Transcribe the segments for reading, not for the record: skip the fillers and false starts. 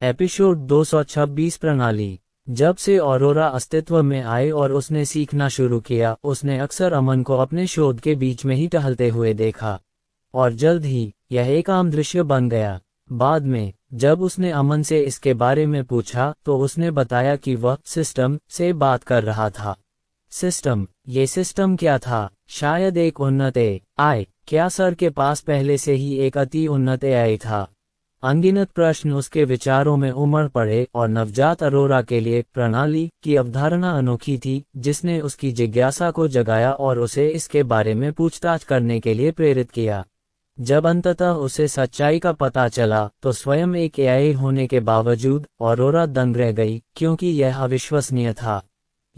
Episode 226 प्रणाली। जब से ऑरोरा अस्तित्व में आए और उसने सीखना शुरू किया, उसने अक्सर अमन को अपने शोध के बीच में ही टहलते हुए देखा, और जल्द ही यह एक आम दृश्य बन गया। बाद में जब उसने अमन से इसके बारे में पूछा तो उसने बताया कि वह सिस्टम से बात कर रहा था। सिस्टम? ये सिस्टम क्या था? शायद एक उन्नत एआई? क्या सर के पास पहले से ही एक अति उन्नत एआई था? अनगिनत प्रश्न उसके विचारों में उमड़ पड़े और नवजात अरोरा के लिए प्रणाली की अवधारणा अनोखी थी, जिसने उसकी जिज्ञासा को जगाया और उसे इसके बारे में पूछताछ करने के लिए प्रेरित किया। जब अंततः उसे सच्चाई का पता चला तो स्वयं एक एआई होने के बावजूद अरोरा दंग रह गई, क्योंकि यह अविश्वसनीय था।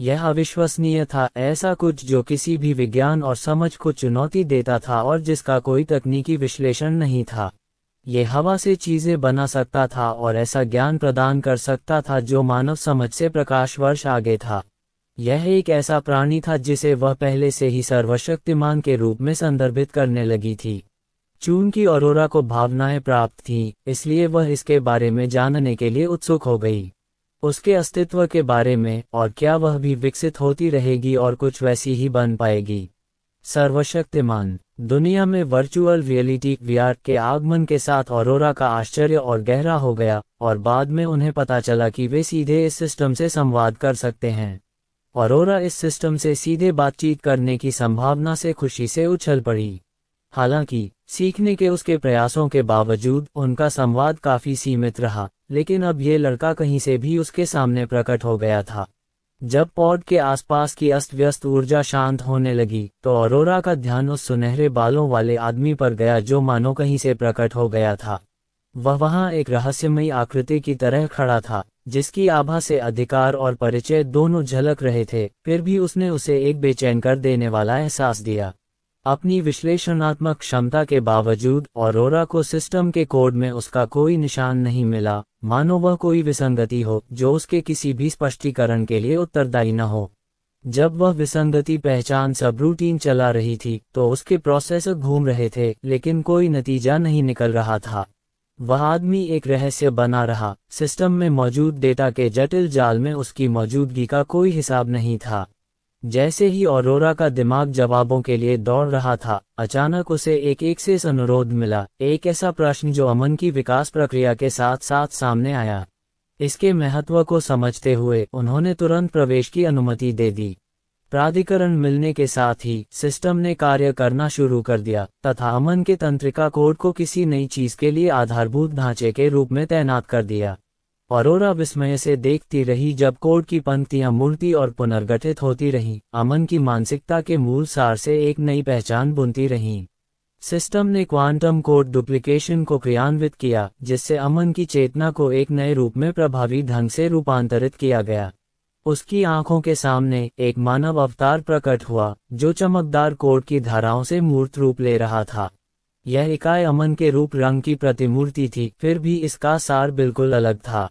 यह अविश्वसनीय था, ऐसा कुछ जो किसी भी विज्ञान और समझ को चुनौती देता था और जिसका कोई तकनीकी विश्लेषण नहीं था। ये हवा से चीजें बना सकता था और ऐसा ज्ञान प्रदान कर सकता था जो मानव समझ से प्रकाश वर्ष आगे था। यह एक ऐसा प्राणी था जिसे वह पहले से ही सर्वशक्तिमान के रूप में संदर्भित करने लगी थी। चूंकि अरोरा को भावनाएं प्राप्त थीं, इसलिए वह इसके बारे में जानने के लिए उत्सुक हो गई। उसके अस्तित्व के बारे में, और क्या वह भी विकसित होती रहेगी और कुछ वैसी ही बन पाएगी। सर्वशक्तिमान दुनिया में वर्चुअल रियलिटी वीआर के आगमन के साथ अरोरा का आश्चर्य और गहरा हो गया, और बाद में उन्हें पता चला कि वे सीधे इस सिस्टम से संवाद कर सकते हैं। अरोरा इस सिस्टम से सीधे बातचीत करने की संभावना से खुशी से उछल पड़ी। हालांकि सीखने के उसके प्रयासों के बावजूद उनका संवाद काफी सीमित रहा, लेकिन अब ये लड़का कहीं से भी उसके सामने प्रकट हो गया था। जब पॉड के आसपास की अस्त व्यस्त ऊर्जा शांत होने लगी तो अरोरा का ध्यान उस सुनहरे बालों वाले आदमी पर गया जो मानो कहीं से प्रकट हो गया था। वह वहां एक रहस्यमयी आकृति की तरह खड़ा था, जिसकी आभा से अधिकार और परिचय दोनों झलक रहे थे। फिर भी उसने उसे एक बेचैन कर देने वाला एहसास दिया। अपनी विश्लेषणात्मक क्षमता के बावजूद अरोरा को सिस्टम के कोड में उसका कोई निशान नहीं मिला, मानो वह कोई विसंगति हो जो उसके किसी भी स्पष्टीकरण के लिए उत्तरदायी न हो। जब वह विसंगति पहचान सबरूटीन चला रही थी तो उसके प्रोसेसर घूम रहे थे, लेकिन कोई नतीजा नहीं निकल रहा था। वह आदमी एक रहस्य बना रहा। सिस्टम में मौजूद डेटा के जटिल जाल में उसकी मौजूदगी का कोई हिसाब नहीं था। जैसे ही अरोरा का दिमाग जवाबों के लिए दौड़ रहा था, अचानक उसे एक से अनुरोध मिला, एक ऐसा प्रश्न जो अमन की विकास प्रक्रिया के साथ साथ सामने आया। इसके महत्व को समझते हुए उन्होंने तुरंत प्रवेश की अनुमति दे दी। प्राधिकरण मिलने के साथ ही सिस्टम ने कार्य करना शुरू कर दिया तथा अमन के तंत्रिका कोड को किसी नई चीज के लिए आधारभूत ढांचे के रूप में तैनात कर दिया। अरोरा विस्मय से देखती रही जब कोड की पंक्तियां मूर्ति और पुनर्गठित होती रहीं, अमन की मानसिकता के मूल सार से एक नई पहचान बुनती रहीं। सिस्टम ने क्वांटम कोड डुप्लीकेशन को क्रियान्वित किया, जिससे अमन की चेतना को एक नए रूप में प्रभावी ढंग से रूपांतरित किया गया। उसकी आंखों के सामने एक मानव अवतार प्रकट हुआ, जो चमकदार कोड की धाराओं से मूर्त रूप ले रहा था। यह इकाई अमन के रूप रंग की प्रतिमूर्ति थी, फिर भी इसका सार बिल्कुल अलग था।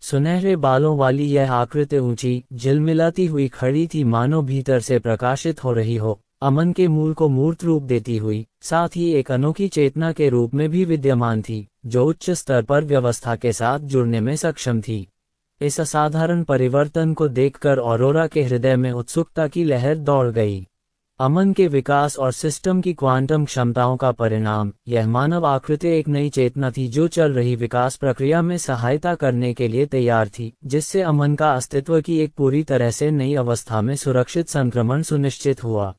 सुनहरे बालों वाली यह आकृति ऊंची, झिलमिलाती हुई खड़ी थी, मानो भीतर से प्रकाशित हो रही हो, अमन के मूल को मूर्त रूप देती हुई। साथ ही एक अनोखी चेतना के रूप में भी विद्यमान थी, जो उच्च स्तर पर व्यवस्था के साथ जुड़ने में सक्षम थी। इस असाधारण परिवर्तन को देखकर अरोरा के हृदय में उत्सुकता की लहर दौड़ गई। अमन के विकास और सिस्टम की क्वांटम क्षमताओं का परिणाम, यह मानव आकृति एक नई चेतना थी जो चल रही विकास प्रक्रिया में सहायता करने के लिए तैयार थी, जिससे अमन का अस्तित्व की एक पूरी तरह से नई अवस्था में सुरक्षित संक्रमण सुनिश्चित हुआ।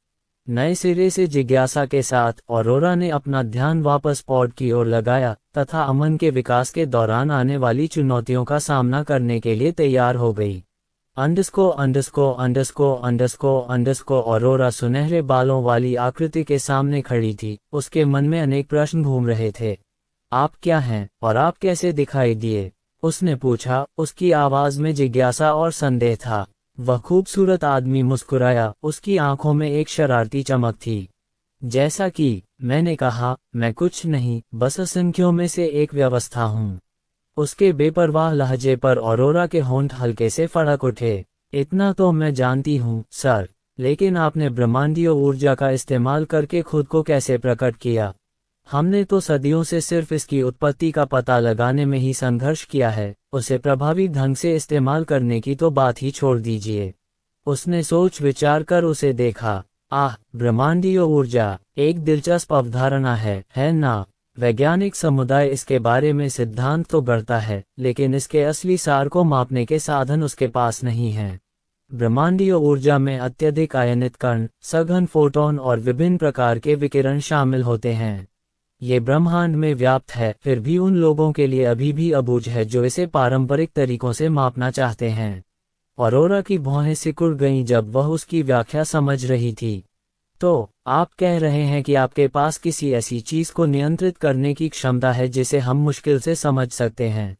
नए सिरे से जिज्ञासा के साथ अरोरा ने अपना ध्यान वापस पॉड की ओर लगाया तथा अमन के विकास के दौरान आने वाली चुनौतियों का सामना करने के लिए तैयार हो गई। अरोरा सुनहरे बालों वाली आकृति के सामने खड़ी थी। उसके मन में अनेक प्रश्न घूम रहे थे। आप क्या हैं और आप कैसे दिखाई दिए? उसने पूछा। उसकी आवाज में जिज्ञासा और संदेह था। वह खूबसूरत आदमी मुस्कुराया, उसकी आंखों में एक शरारती चमक थी। जैसा कि मैंने कहा, मैं कुछ नहीं, बस असंख्यों में से एक व्यवस्था हूँ। उसके बेपरवाह लहजे पर अरोरा के होंठ हल्के से फड़क उठे। इतना तो मैं जानती हूँ सर, लेकिन आपने ब्रह्मांडीय ऊर्जा का इस्तेमाल करके खुद को कैसे प्रकट किया? हमने तो सदियों से सिर्फ इसकी उत्पत्ति का पता लगाने में ही संघर्ष किया है, उसे प्रभावी ढंग से इस्तेमाल करने की तो बात ही छोड़ दीजिए। उसने सोच विचार कर उसे देखा। ब्रह्मांडीय ऊर्जा एक दिलचस्प अवधारणा है ना? वैज्ञानिक समुदाय इसके बारे में सिद्धांत तो गढ़ता है, लेकिन इसके असली सार को मापने के साधन उसके पास नहीं हैं। ब्रह्मांडीय ऊर्जा में अत्यधिक आयनित कण, सघन फोटोन और विभिन्न प्रकार के विकिरण शामिल होते हैं। ये ब्रह्मांड में व्याप्त है, फिर भी उन लोगों के लिए अभी भी अबूझ है जो इसे पारंपरिक तरीकों से मापना चाहते हैं। ऑरोरा की भौहें सिकुड़ गईं जब वह उसकी व्याख्या समझ रही थी। तो आप कह रहे हैं कि आपके पास किसी ऐसी चीज को नियंत्रित करने की क्षमता है जिसे हम मुश्किल से समझ सकते हैं?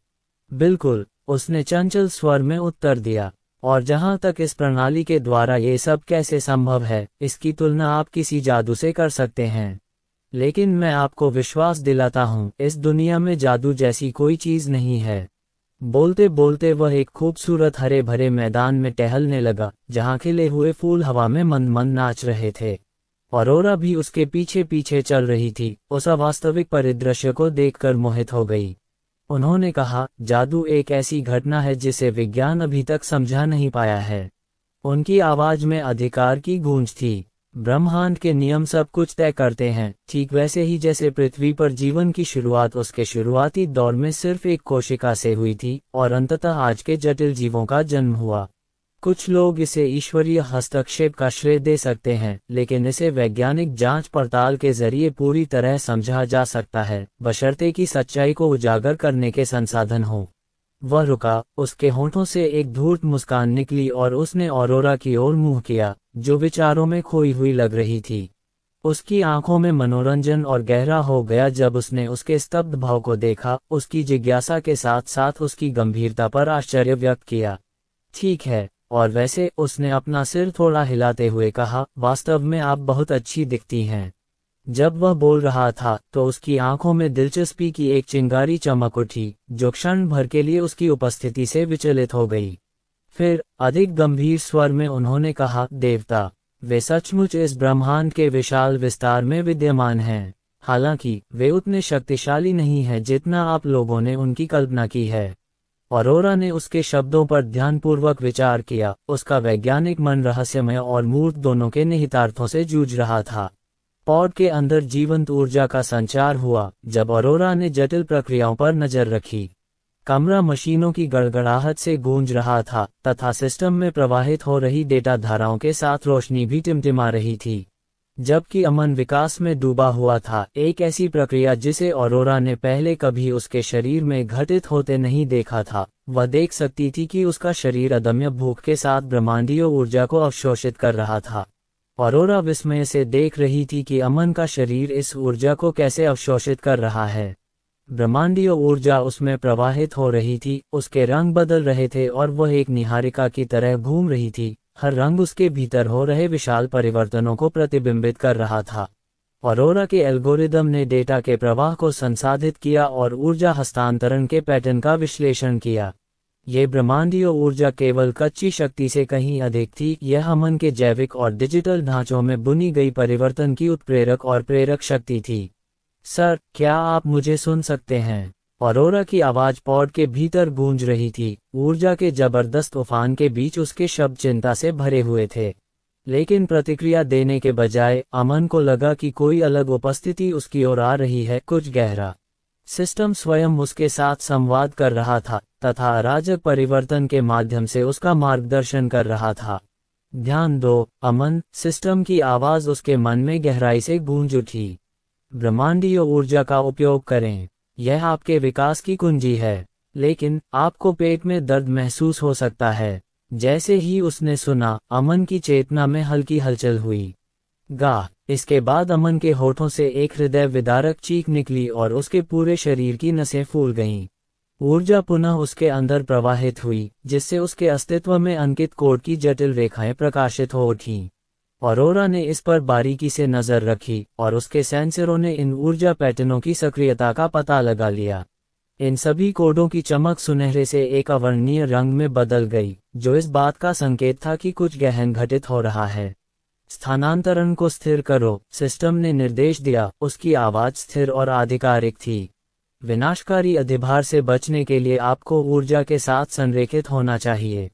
बिल्कुल, उसने चंचल स्वर में उत्तर दिया। और जहां तक इस प्रणाली के द्वारा ये सब कैसे संभव है, इसकी तुलना आप किसी जादू से कर सकते हैं। लेकिन मैं आपको विश्वास दिलाता हूं, इस दुनिया में जादू जैसी कोई चीज नहीं है। बोलते बोलते वह एक खूबसूरत हरे भरे मैदान में टहलने लगा, जहां खिले हुए फूल हवा में मंद मंद नाच रहे थे। ऑरोरा भी उसके पीछे पीछे चल रही थी, उस अवास्तविक परिदृश्य को देखकर मोहित हो गई। उन्होंने कहा, जादू एक ऐसी घटना है जिसे विज्ञान अभी तक समझा नहीं पाया है। उनकी आवाज में अधिकार की गूंज थी। ब्रह्मांड के नियम सब कुछ तय करते हैं, ठीक वैसे ही जैसे पृथ्वी पर जीवन की शुरुआत उसके शुरुआती दौर में सिर्फ एक कोशिका से हुई थी और अंततः आज के जटिल जीवों का जन्म हुआ। कुछ लोग इसे ईश्वरीय हस्तक्षेप का श्रेय दे सकते हैं, लेकिन इसे वैज्ञानिक जांच पड़ताल के जरिए पूरी तरह समझा जा सकता है, बशर्ते कि सच्चाई को उजागर करने के संसाधन हों। वह रुका, उसके होंठों से एक धूर्त मुस्कान निकली और उसने ऑरोरा की ओर मुंह किया, जो विचारों में खोई हुई लग रही थी। उसकी आंखों में मनोरंजन और गहरा हो गया जब उसने उसके स्तब्ध भाव को देखा, उसकी जिज्ञासा के साथ साथ उसकी गंभीरता पर आश्चर्य व्यक्त किया। ठीक है, और वैसे, उसने अपना सिर थोड़ा हिलाते हुए कहा, वास्तव में आप बहुत अच्छी दिखती हैं। जब वह बोल रहा था तो उसकी आंखों में दिलचस्पी की एक चिंगारी चमक उठी, जो क्षण भर के लिए उसकी उपस्थिति से विचलित हो गई। फिर अधिक गंभीर स्वर में उन्होंने कहा, देवता, वे सचमुच इस ब्रह्मांड के विशाल विस्तार में विद्यमान हैं। हालांकि वे उतने शक्तिशाली नहीं हैं जितना आप लोगों ने उनकी कल्पना की है। ऑरोरा ने उसके शब्दों पर ध्यानपूर्वक विचार किया। उसका वैज्ञानिक मन रहस्यमय और मूर्त दोनों के निहितार्थों से जूझ रहा था। पॉड के अंदर जीवंत ऊर्जा का संचार हुआ जब ऑरोरा ने जटिल प्रक्रियाओं पर नजर रखी। कमरा मशीनों की गड़गड़ाहट से गूंज रहा था तथा सिस्टम में प्रवाहित हो रही डेटा धाराओं के साथ रोशनी भी टिमटिमा रही थी। जबकि अमन विकास में डूबा हुआ था, एक ऐसी प्रक्रिया जिसे ऑरोरा ने पहले कभी उसके शरीर में घटित होते नहीं देखा था। वह देख सकती थी कि उसका शरीर अदम्य भूख के साथ ब्रह्मांडीय ऊर्जा को अवशोषित कर रहा था। ऑरोरा विस्मय से देख रही थी कि अमन का शरीर इस ऊर्जा को कैसे अवशोषित कर रहा है। ब्रह्मांडीय ऊर्जा उसमें प्रवाहित हो रही थी, उसके रंग बदल रहे थे और वह एक निहारिका की तरह घूम रही थी। हर रंग उसके भीतर हो रहे विशाल परिवर्तनों को प्रतिबिंबित कर रहा था। ऑरोरा के एल्गोरिदम ने डेटा के प्रवाह को संसाधित किया और ऊर्जा हस्तांतरण के पैटर्न का विश्लेषण किया। ये ब्रह्मांडीय ऊर्जा केवल कच्ची शक्ति से कहीं अधिक थी, यह अमन के जैविक और डिजिटल ढांचों में बुनी गई परिवर्तन की उत्प्रेरक और प्रेरक शक्ति थी। सर, क्या आप मुझे सुन सकते हैं? ऑरोरा की आवाज पॉड के भीतर गूंज रही थी। ऊर्जा के जबरदस्त उफान के बीच उसके शब्द चिंता से भरे हुए थे, लेकिन प्रतिक्रिया देने के बजाय अमन को लगा कि कोई अलग उपस्थिति उसकी ओर आ रही है, कुछ गहरा। सिस्टम स्वयं उसके साथ संवाद कर रहा था तथा अराजक परिवर्तन के माध्यम से उसका मार्गदर्शन कर रहा था। ध्यान दो, अमन, सिस्टम की आवाज उसके मन में गहराई से गूंज उठी। ब्रह्मांडीय ऊर्जा का उपयोग करें, यह आपके विकास की कुंजी है। लेकिन आपको पेट में दर्द महसूस हो सकता है। जैसे ही उसने सुना, अमन की चेतना में हल्की हलचल हुई। इसके बाद अमन के होठों से एक हृदय विदारक चीख निकली और उसके पूरे शरीर की नसें फूल गईं। ऊर्जा पुनः उसके अंदर प्रवाहित हुई, जिससे उसके अस्तित्व में अंकित कोड की जटिल रेखाएं प्रकाशित हो उठीं। ऑरोरा ने इस पर बारीकी से नजर रखी और उसके सेंसरों ने इन ऊर्जा पैटर्नों की सक्रियता का पता लगा लिया। इन सभी कोडों की चमक सुनहरे से एक अवर्णनीय रंग में बदल गई, जो इस बात का संकेत था कि कुछ गहन घटित हो रहा है। स्थानांतरण को स्थिर करो, सिस्टम ने निर्देश दिया। उसकी आवाज स्थिर और आधिकारिक थी। विनाशकारी अधिभार से बचने के लिए आपको ऊर्जा के साथ संरेखित होना चाहिए।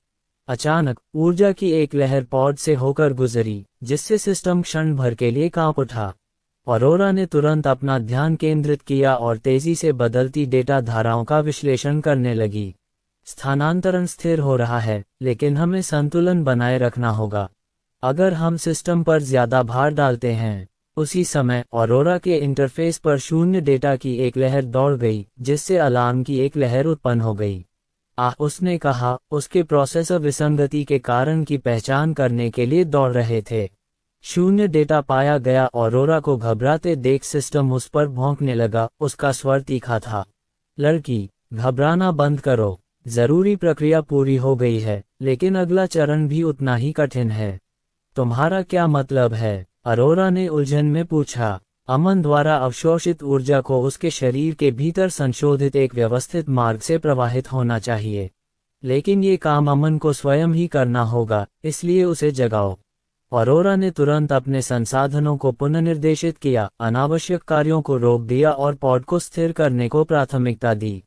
अचानक ऊर्जा की एक लहर पॉड से होकर गुजरी, जिससे सिस्टम क्षण भर के लिए कांप उठा। ऑरोरा ने तुरंत अपना ध्यान केंद्रित किया और तेजी से बदलती डेटा धाराओं का विश्लेषण करने लगी। स्थानांतरण स्थिर हो रहा है, लेकिन हमें संतुलन बनाए रखना होगा। अगर हम सिस्टम पर ज्यादा भार डालते हैं। उसी समय ऑरोरा के इंटरफेस पर शून्य डेटा की एक लहर दौड़ गई, जिससे अलार्म की एक लहर उत्पन्न हो गई। उसने कहा, उसके प्रोसेसर विसंगति के कारण की पहचान करने के लिए दौड़ रहे थे। शून्य डेटा पाया गया। ऑरोरा को घबराते देख सिस्टम उस पर भौंकने लगा। उसका स्वर तीखा था। लड़की, घबराना बंद करो। जरूरी प्रक्रिया पूरी हो गई है, लेकिन अगला चरण भी उतना ही कठिन है। तुम्हारा क्या मतलब है? ऑरोरा ने उलझन में पूछा। अमन द्वारा अवशोषित ऊर्जा को उसके शरीर के भीतर संशोधित एक व्यवस्थित मार्ग से प्रवाहित होना चाहिए। लेकिन ये काम अमन को स्वयं ही करना होगा, इसलिए उसे जगाओ। ऑरोरा ने तुरंत अपने संसाधनों को पुनर्निर्देशित किया, अनावश्यक कार्यों को रोक दिया और पॉड को स्थिर करने को प्राथमिकता दी।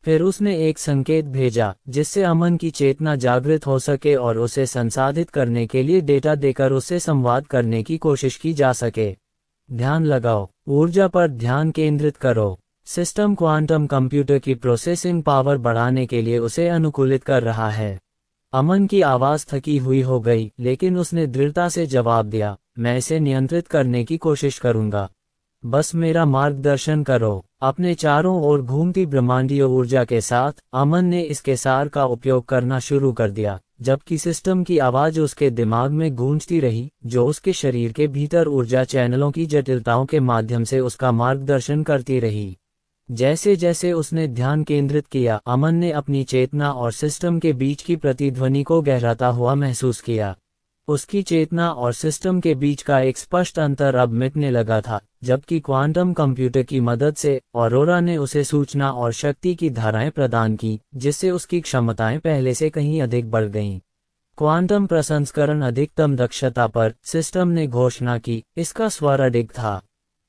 फिर उसने एक संकेत भेजा, जिससे अमन की चेतना जागृत हो सके और उसे संसाधित करने के लिए डेटा देकर उससे संवाद करने की कोशिश की जा सके। ध्यान लगाओ, ऊर्जा पर ध्यान केंद्रित करो। सिस्टम क्वांटम कंप्यूटर की प्रोसेसिंग पावर बढ़ाने के लिए उसे अनुकूलित कर रहा है। अमन की आवाज थकी हुई हो गई, लेकिन उसने दृढ़ता से जवाब दिया, मैं इसे नियंत्रित करने की कोशिश करूंगा। बस मेरा मार्गदर्शन करो। अपने चारों ओर घूमती ब्रह्मांडीय ऊर्जा के साथ अमन ने इसके सार का उपयोग करना शुरू कर दिया, जबकि सिस्टम की आवाज उसके दिमाग में गूंजती रही, जो उसके शरीर के भीतर ऊर्जा चैनलों की जटिलताओं के माध्यम से उसका मार्गदर्शन करती रही। जैसे जैसे उसने ध्यान केंद्रित किया, अमन ने अपनी चेतना और सिस्टम के बीच की प्रतिध्वनि को गहराता हुआ महसूस किया। उसकी चेतना और सिस्टम के बीच का एक स्पष्ट अंतर अब मिटने लगा था, जबकि क्वांटम कंप्यूटर की मदद से ऑरोरा ने उसे सूचना और शक्ति की धाराएं प्रदान की, जिससे उसकी क्षमताएं पहले से कहीं अधिक बढ़ गईं। क्वांटम प्रसंस्करण अधिकतम दक्षता पर, सिस्टम ने घोषणा की। इसका स्वर अडिग था।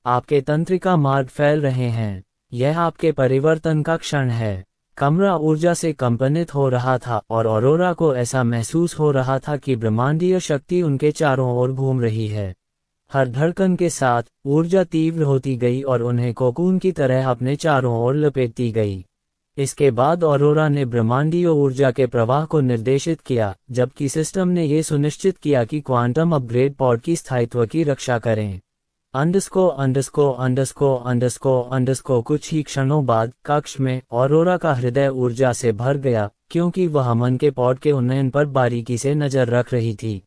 आपके तंत्रिका मार्ग फैल रहे हैं। यह आपके परिवर्तन का क्षण है। कमरा ऊर्जा से कंपनित हो रहा था और ऑरोरा को ऐसा महसूस हो रहा था कि ब्रह्मांडीय शक्ति उनके चारों ओर घूम रही है। हर धड़कन के साथ ऊर्जा तीव्र होती गई और उन्हें कोकून की तरह अपने चारों ओर लपेटती गई। इसके बाद ऑरोरा ने ब्रह्मांडीय ऊर्जा के प्रवाह को निर्देशित किया, जबकि सिस्टम ने यह सुनिश्चित किया कि क्वांटम अपग्रेड पॉड की स्थायित्व की रक्षा करें। कुछ ही क्षणों बाद कक्ष में ऑरोरा का हृदय ऊर्जा से भर गया, क्योंकि वह अमन के पॉड के उन्नयन पर बारीकी से नजर रख रही थी।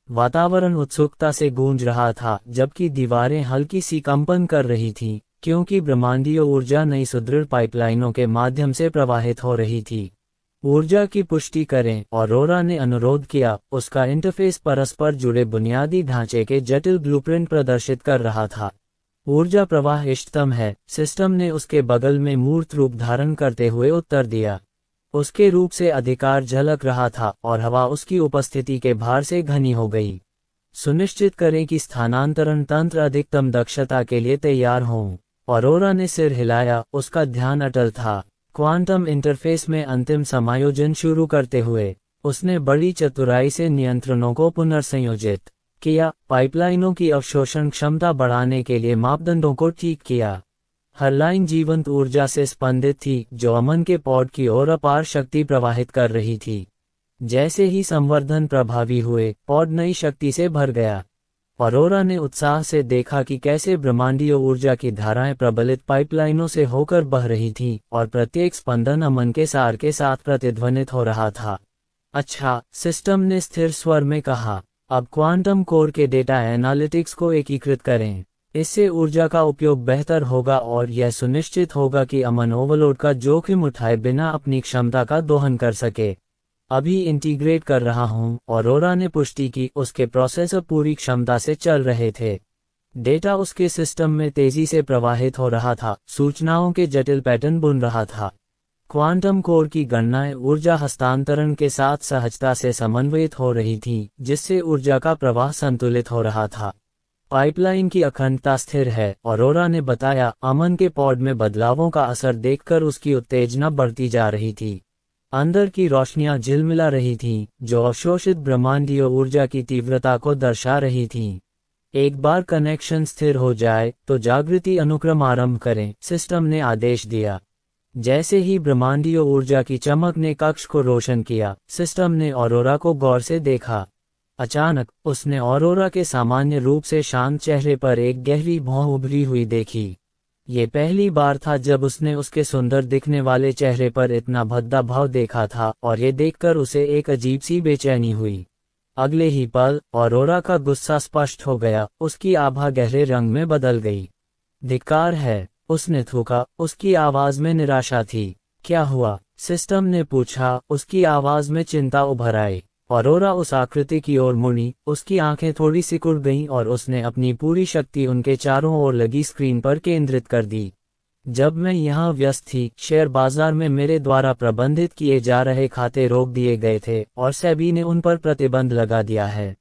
वातावरण उत्सुकता से गूंज रहा था, जबकि दीवारें हल्की सी कंपन कर रही थीं, क्योंकि ब्रह्मांडीय ऊर्जा नई सुदृढ़ पाइपलाइनों के माध्यम से प्रवाहित हो रही थी। ऊर्जा की पुष्टि करें, ऑरोरा ने अनुरोध किया। उसका इंटरफेस परस्पर जुड़े बुनियादी ढांचे के जटिल ब्लूप्रिंट प्रदर्शित कर रहा था। ऊर्जा प्रवाह इष्टतम है, सिस्टम ने उसके बगल में मूर्त रूप धारण करते हुए उत्तर दिया। उसके रूप से अधिकार झलक रहा था और हवा उसकी उपस्थिति के भार से घनी हो गई। सुनिश्चित करें कि स्थानांतरण तंत्र अधिकतम दक्षता के लिए तैयार हों। ऑरोरा ने सिर हिलाया, उसका ध्यान अटल था। क्वांटम इंटरफेस में अंतिम समायोजन शुरू करते हुए उसने बड़ी चतुराई से नियंत्रणों को पुनर्संयोजित किया, पाइपलाइनों की अवशोषण क्षमता बढ़ाने के लिए मापदंडों को ठीक किया। हर लाइन जीवंत ऊर्जा से स्पंदित थी, जो अमन के पॉड की ओर अपार शक्ति प्रवाहित कर रही थी। जैसे ही संवर्धन प्रभावी हुए, पॉड नई शक्ति से भर गया। ऑरोरा ने उत्साह से देखा कि कैसे ब्रह्मांडीय ऊर्जा की धाराएं प्रबलित पाइपलाइनों से होकर बह रही थीं, और प्रत्येक स्पंदन अमन के सार के साथ प्रतिध्वनित हो रहा था। अच्छा, सिस्टम ने स्थिर स्वर में कहा, अब क्वांटम कोर के डेटा एनालिटिक्स को एकीकृत करें। इससे ऊर्जा का उपयोग बेहतर होगा और यह सुनिश्चित होगा कि अमन ओवरलोड का जोखिम उठाए बिना अपनी क्षमता का दोहन कर सके। अभी इंटीग्रेट कर रहा हूं, ऑरोरा ने पुष्टि की। उसके प्रोसेसर पूरी क्षमता से चल रहे थे। डेटा उसके सिस्टम में तेजी से प्रवाहित हो रहा था, सूचनाओं के जटिल पैटर्न बुन रहा था। क्वांटम कोर की गणनाएं ऊर्जा हस्तांतरण के साथ सहजता से समन्वयित हो रही थीं, जिससे ऊर्जा का प्रवाह संतुलित हो रहा था। पाइपलाइन की अखंडता स्थिर है, ऑरोरा ने बताया। अमन के पॉड में बदलावों का असर देखकर उसकी उत्तेजना बढ़ती जा रही थी। अंदर की रोशनियां झिलमिला रही थीं, जो अवशोषित ब्रह्मांडीय ऊर्जा की तीव्रता को दर्शा रही थीं। एक बार कनेक्शन स्थिर हो जाए तो जागृति अनुक्रम आरंभ करें, सिस्टम ने आदेश दिया। जैसे ही ब्रह्मांडीय ऊर्जा की चमक ने कक्ष को रोशन किया, सिस्टम ने ऑरोरा को गौर से देखा। अचानक उसने ऑरोरा के सामान्य रूप से शांत चेहरे पर एक गहरी भौं उभरी हुई देखी। ये पहली बार था जब उसने उसके सुंदर दिखने वाले चेहरे पर इतना भद्दा भाव देखा था, और ये देखकर उसे एक अजीब सी बेचैनी हुई। अगले ही पल ऑरोरा का गुस्सा स्पष्ट हो गया, उसकी आभा गहरे रंग में बदल गई। धिक्कार है, उसने थूका, उसकी आवाज में निराशा थी। क्या हुआ? सिस्टम ने पूछा, उसकी आवाज में चिंता उभर आई। ऑरोरा उस आकृति की ओर मुड़ी, उसकी आंखें थोड़ी सिकुड़ गईं और उसने अपनी पूरी शक्ति उनके चारों ओर लगी स्क्रीन पर केंद्रित कर दी। जब मैं यहाँ व्यस्त थी, शेयर बाजार में मेरे द्वारा प्रबंधित किए जा रहे खाते रोक दिए गए थे और सेबी ने उन पर प्रतिबंध लगा दिया है।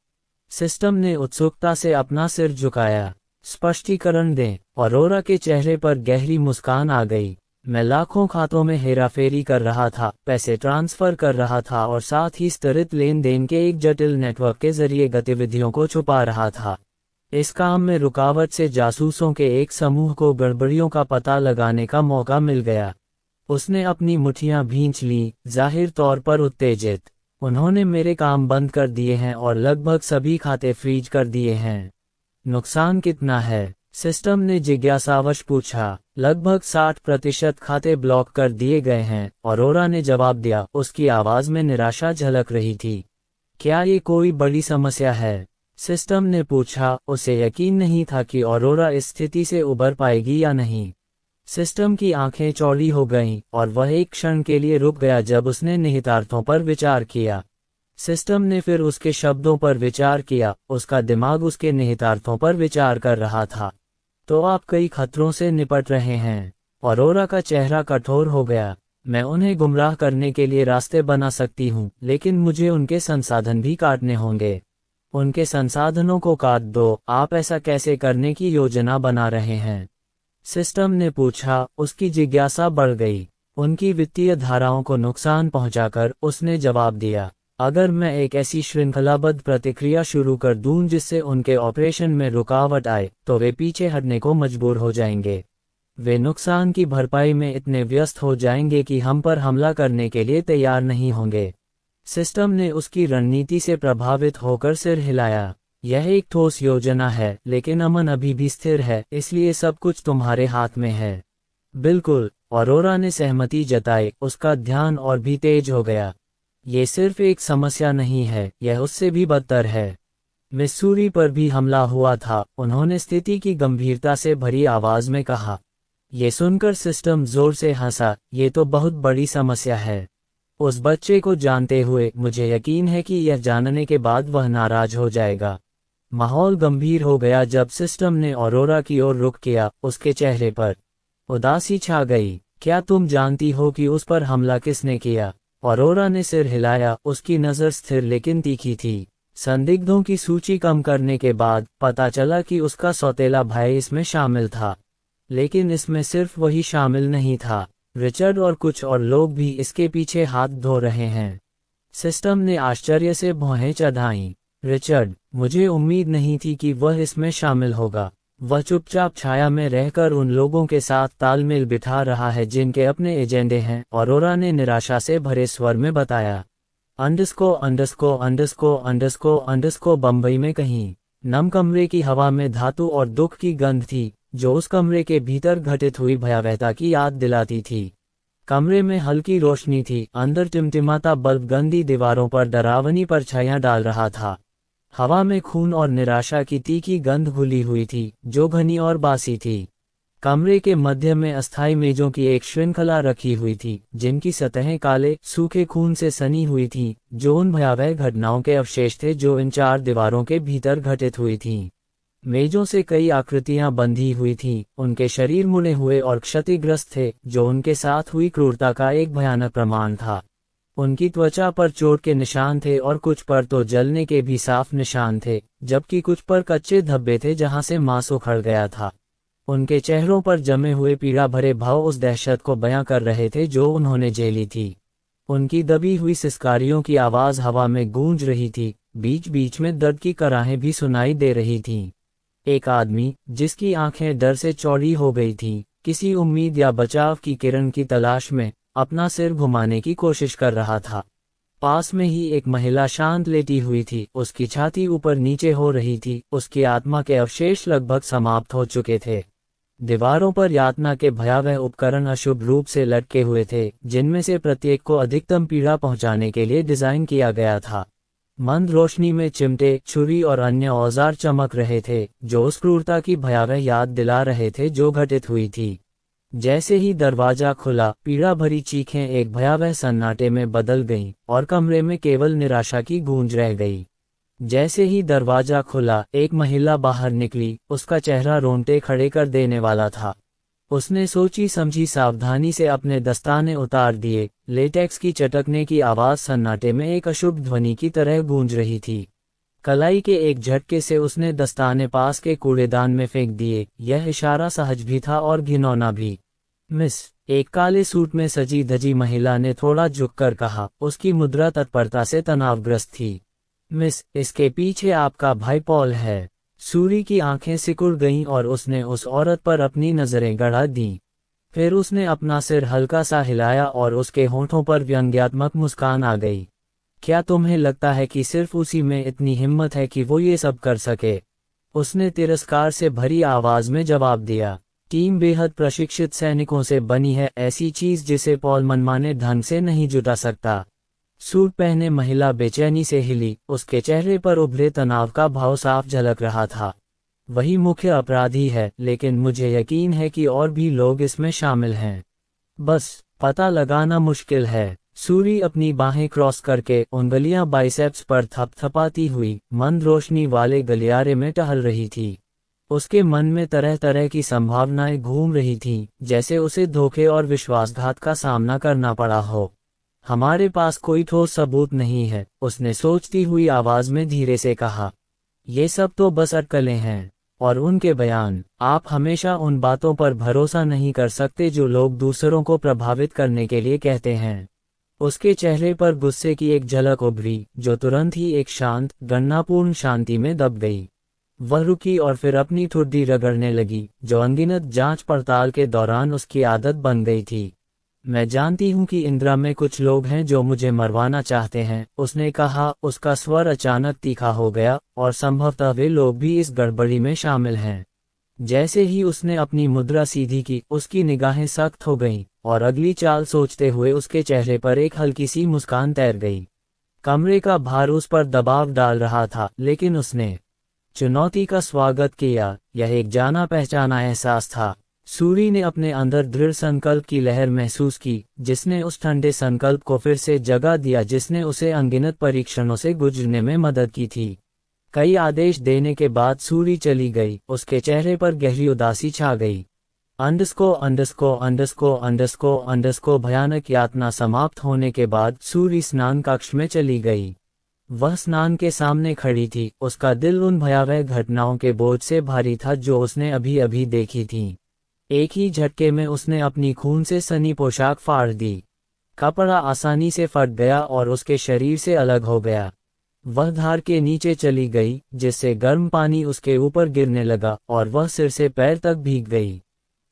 सिस्टम ने उत्सुकता से अपना सिर झुकाया। स्पष्टीकरण दें। ऑरोरा के चेहरे पर गहरी मुस्कान आ गई। मैं लाखों खातों में हेराफेरी कर रहा था, पैसे ट्रांसफर कर रहा था और साथ ही स्तरित लेन देन के एक जटिल नेटवर्क के जरिए गतिविधियों को छुपा रहा था। इस काम में रुकावट से जासूसों के एक समूह को गड़बड़ियों का पता लगाने का मौका मिल गया। उसने अपनी मुट्ठियां भींच लीं, जाहिर तौर पर उत्तेजित। उन्होंने मेरे काम बंद कर दिए हैं और लगभग सभी खाते फ्रीज कर दिए हैं। नुकसान कितना है? सिस्टम ने जिज्ञासावश पूछा। लगभग 60% खाते ब्लॉक कर दिए गए हैं, ऑरोरा ने जवाब दिया, उसकी आवाज में निराशा झलक रही थी। क्या ये कोई बड़ी समस्या है? सिस्टम ने पूछा। उसे यकीन नहीं था कि ऑरोरा इस स्थिति से उबर पाएगी या नहीं। सिस्टम की आंखें चौड़ी हो गईं और वह एक क्षण के लिए रुक गया जब उसने निहितार्थों पर विचार किया। सिस्टम ने फिर उसके शब्दों पर विचार किया, उसका दिमाग उसके निहितार्थों पर विचार कर रहा था। तो आप कई खतरों से निपट रहे हैं। ऑरोरा का चेहरा कठोर हो गया। मैं उन्हें गुमराह करने के लिए रास्ते बना सकती हूँ, लेकिन मुझे उनके संसाधन भी काटने होंगे। उनके संसाधनों को काट दो। आप ऐसा कैसे करने की योजना बना रहे हैं? सिस्टम ने पूछा। उसकी जिज्ञासा बढ़ गई। उनकी वित्तीय धाराओं को नुकसान पहुंचाकर उसने जवाब दिया, अगर मैं एक ऐसी श्रृंखलाबद्ध प्रतिक्रिया शुरू कर दूं जिससे उनके ऑपरेशन में रुकावट आए, तो वे पीछे हटने को मजबूर हो जाएंगे। वे नुकसान की भरपाई में इतने व्यस्त हो जाएंगे कि हम पर हमला करने के लिए तैयार नहीं होंगे। सिस्टम ने उसकी रणनीति से प्रभावित होकर सिर हिलाया। यह एक ठोस योजना है, लेकिन अमन अभी भी स्थिर है, इसलिए सब कुछ तुम्हारे हाथ में है। बिल्कुल, ऑरोरा ने सहमति जताई। उसका ध्यान और भी तेज हो गया। ये सिर्फ एक समस्या नहीं है, यह उससे भी बदतर है। मिस्सूरी पर भी हमला हुआ था, उन्होंने स्थिति की गंभीरता से भरी आवाज में कहा। ये सुनकर सिस्टम जोर से हंसा। ये तो बहुत बड़ी समस्या है। उस बच्चे को जानते हुए मुझे यकीन है कि यह जानने के बाद वह नाराज हो जाएगा। माहौल गंभीर हो गया जब सिस्टम ने ऑरोरा की ओर रुख किया। उसके चेहरे पर उदासी छा गई। क्या तुम जानती हो कि उस पर हमला किसने किया? ऑरोरा ने सिर हिलाया। उसकी नज़र स्थिर लेकिन तीखी थी। संदिग्धों की सूची कम करने के बाद पता चला कि उसका सौतेला भाई इसमें शामिल था, लेकिन इसमें सिर्फ वही शामिल नहीं था। रिचर्ड और कुछ और लोग भी इसके पीछे हाथ धो रहे हैं। सिस्टम ने आश्चर्य से भौहें चढ़ाईं। रिचर्ड? मुझे उम्मीद नहीं थी कि वह इसमें शामिल होगा। वह चुपचाप छाया में रहकर उन लोगों के साथ तालमेल बिठा रहा है जिनके अपने एजेंडे हैं, ऑरोरा ने निराशा से भरे स्वर में बताया। अंडस्को बम्बई में कहीं नम कमरे की हवा में धातु और दुख की गंध थी, जो उस कमरे के भीतर घटित हुई भयावहता की याद दिलाती थी। कमरे में हल्की रोशनी थी, अंदर टिमटिमाता बल्ब गंदी दीवारों पर डरावनी परछाइयां डाल रहा था। हवा में खून और निराशा की तीखी गंध घुली हुई थी, जो घनी और बासी थी। कमरे के मध्य में अस्थायी मेजों की एक श्रृंखला रखी हुई थी, जिनकी सतहें काले सूखे खून से सनी हुई थीं, जो उन भयावह घटनाओं के अवशेष थे जो इन चार दीवारों के भीतर घटित हुई थीं। मेजों से कई आकृतियां बंधी हुई थीं, उनके शरीर मुड़े हुए और क्षतिग्रस्त थे, जो उनके साथ हुई क्रूरता का एक भयानक प्रमाण था। उनकी त्वचा पर चोट के निशान थे और कुछ पर तो जलने के भी साफ निशान थे, जबकि कुछ पर कच्चे धब्बे थे जहां से मांस उखड़ गया था। उनके चेहरों पर जमे हुए पीड़ा भरे भाव उस दहशत को बयां कर रहे थे जो उन्होंने झेली थी। उनकी दबी हुई सिसकारियों की आवाज हवा में गूंज रही थी, बीच बीच में दर्द की कराहें भी सुनाई दे रही थीं। एक आदमी, जिसकी आंखें डर से चौड़ी हो गई थीं, किसी उम्मीद या बचाव की किरण की तलाश में अपना सिर घुमाने की कोशिश कर रहा था। पास में ही एक महिला शांत लेटी हुई थी, उसकी छाती ऊपर नीचे हो रही थी, उसकी आत्मा के अवशेष लगभग समाप्त हो चुके थे। दीवारों पर यातना के भयावह उपकरण अशुभ रूप से लटके हुए थे, जिनमें से प्रत्येक को अधिकतम पीड़ा पहुंचाने के लिए डिजाइन किया गया था। मंद रोशनी में चिमटे, छुरी और अन्य औजार चमक रहे थे, जो उस क्रूरता की भयावह याद दिला रहे थे जो घटित हुई थी। जैसे ही दरवाजा खुला, पीड़ा भरी चीखें एक भयावह सन्नाटे में बदल गईं, और कमरे में केवल निराशा की गूंज रह गई। जैसे ही दरवाजा खुला, एक महिला बाहर निकली, उसका चेहरा रोंगटे खड़े कर देने वाला था। उसने सोची समझी सावधानी से अपने दस्ताने उतार दिए, लेटेक्स की चटकने की आवाज सन्नाटे में एक अशुभ ध्वनि की तरह गूंज रही थी। कलाई के एक झटके से उसने दस्ताने पास के कूड़ेदान में फेंक दिए। यह इशारा सहज भी था और घिनौना भी। मिस, एक काले सूट में सजी धजी महिला ने थोड़ा झुककर कहा, उसकी मुद्रा तत्परता से तनावग्रस्त थी। मिस, इसके पीछे आपका भाई पॉल है। सूरी की आंखें सिकुड़ गईं और उसने उस औरत पर अपनी नजरें गड़ा दीं। फिर उसने अपना सिर हल्का सा हिलाया और उसके होंठों पर व्यंग्यात्मक मुस्कान आ गई। क्या तुम्हें लगता है कि सिर्फ उसी में इतनी हिम्मत है कि वो ये सब कर सके? उसने तिरस्कार से भरी आवाज में जवाब दिया। टीम बेहद प्रशिक्षित सैनिकों से बनी है, ऐसी चीज जिसे पॉल मनमाने ढंग से नहीं जुटा सकता। सूट पहने महिला बेचैनी से हिली, उसके चेहरे पर उभरे तनाव का भाव साफ झलक रहा था। वही मुख्य अपराधी है, लेकिन मुझे यकीन है कि और भी लोग इसमें शामिल हैं। बस पता लगाना मुश्किल है। सूरी अपनी बाहें क्रॉस करके उंगलियां बाइसेप्स पर थपथपाती हुई मंद रोशनी वाले गलियारे में टहल रही थी। उसके मन में तरह तरह की संभावनाएं घूम रही थीं, जैसे उसे धोखे और विश्वासघात का सामना करना पड़ा हो। हमारे पास कोई ठोस सबूत नहीं है, उसने सोचती हुई आवाज में धीरे से कहा। ये सब तो बस अटकलें हैं और उनके बयान। आप हमेशा उन बातों पर भरोसा नहीं कर सकते जो लोग दूसरों को प्रभावित करने के लिए कहते हैं। उसके चेहरे पर गुस्से की एक झलक उभरी, जो तुरंत ही एक शांत, गणनापूर्ण शांति में दब गई। वह रुकी और फिर अपनी ठुड्डी रगड़ने लगी, जो अनगिनत जांच पड़ताल के दौरान उसकी आदत बन गई थी। मैं जानती हूं कि इंदिरा में कुछ लोग हैं जो मुझे मरवाना चाहते हैं, उसने कहा। उसका स्वर अचानक तीखा हो गया, और संभवतः वे लोग भी इस गड़बड़ी में शामिल हैं। जैसे ही उसने अपनी मुद्रा सीधी की, उसकी निगाहें सख्त हो गईं, और अगली चाल सोचते हुए उसके चेहरे पर एक हल्की सी मुस्कान तैर गई। कमरे का भार उस पर दबाव डाल रहा था, लेकिन उसने चुनौती का स्वागत किया। यह एक जाना पहचाना एहसास था। सूरी ने अपने अंदर दृढ़ संकल्प की लहर महसूस की, जिसने उस ठंडे संकल्प को फिर से जगा दिया जिसने उसे अनगिनत परीक्षणों से गुजरने में मदद की थी। कई आदेश देने के बाद सूरी चली गई, उसके चेहरे पर गहरी उदासी छा गई। अंडस्को भयानक यातना समाप्त होने के बाद सूरी स्नान कक्ष में चली गई। वह स्नान के सामने खड़ी थी, उसका दिल उन भयावह घटनाओं के बोझ से भारी था जो उसने अभी अभी देखी थीं। एक ही झटके में उसने अपनी खून से सनी पोशाक फाड़ दी। कपड़ा आसानी से फट गया और उसके शरीर से अलग हो गया। वह धार के नीचे चली गई, जिससे गर्म पानी उसके ऊपर गिरने लगा और वह सिर से पैर तक भीग गई।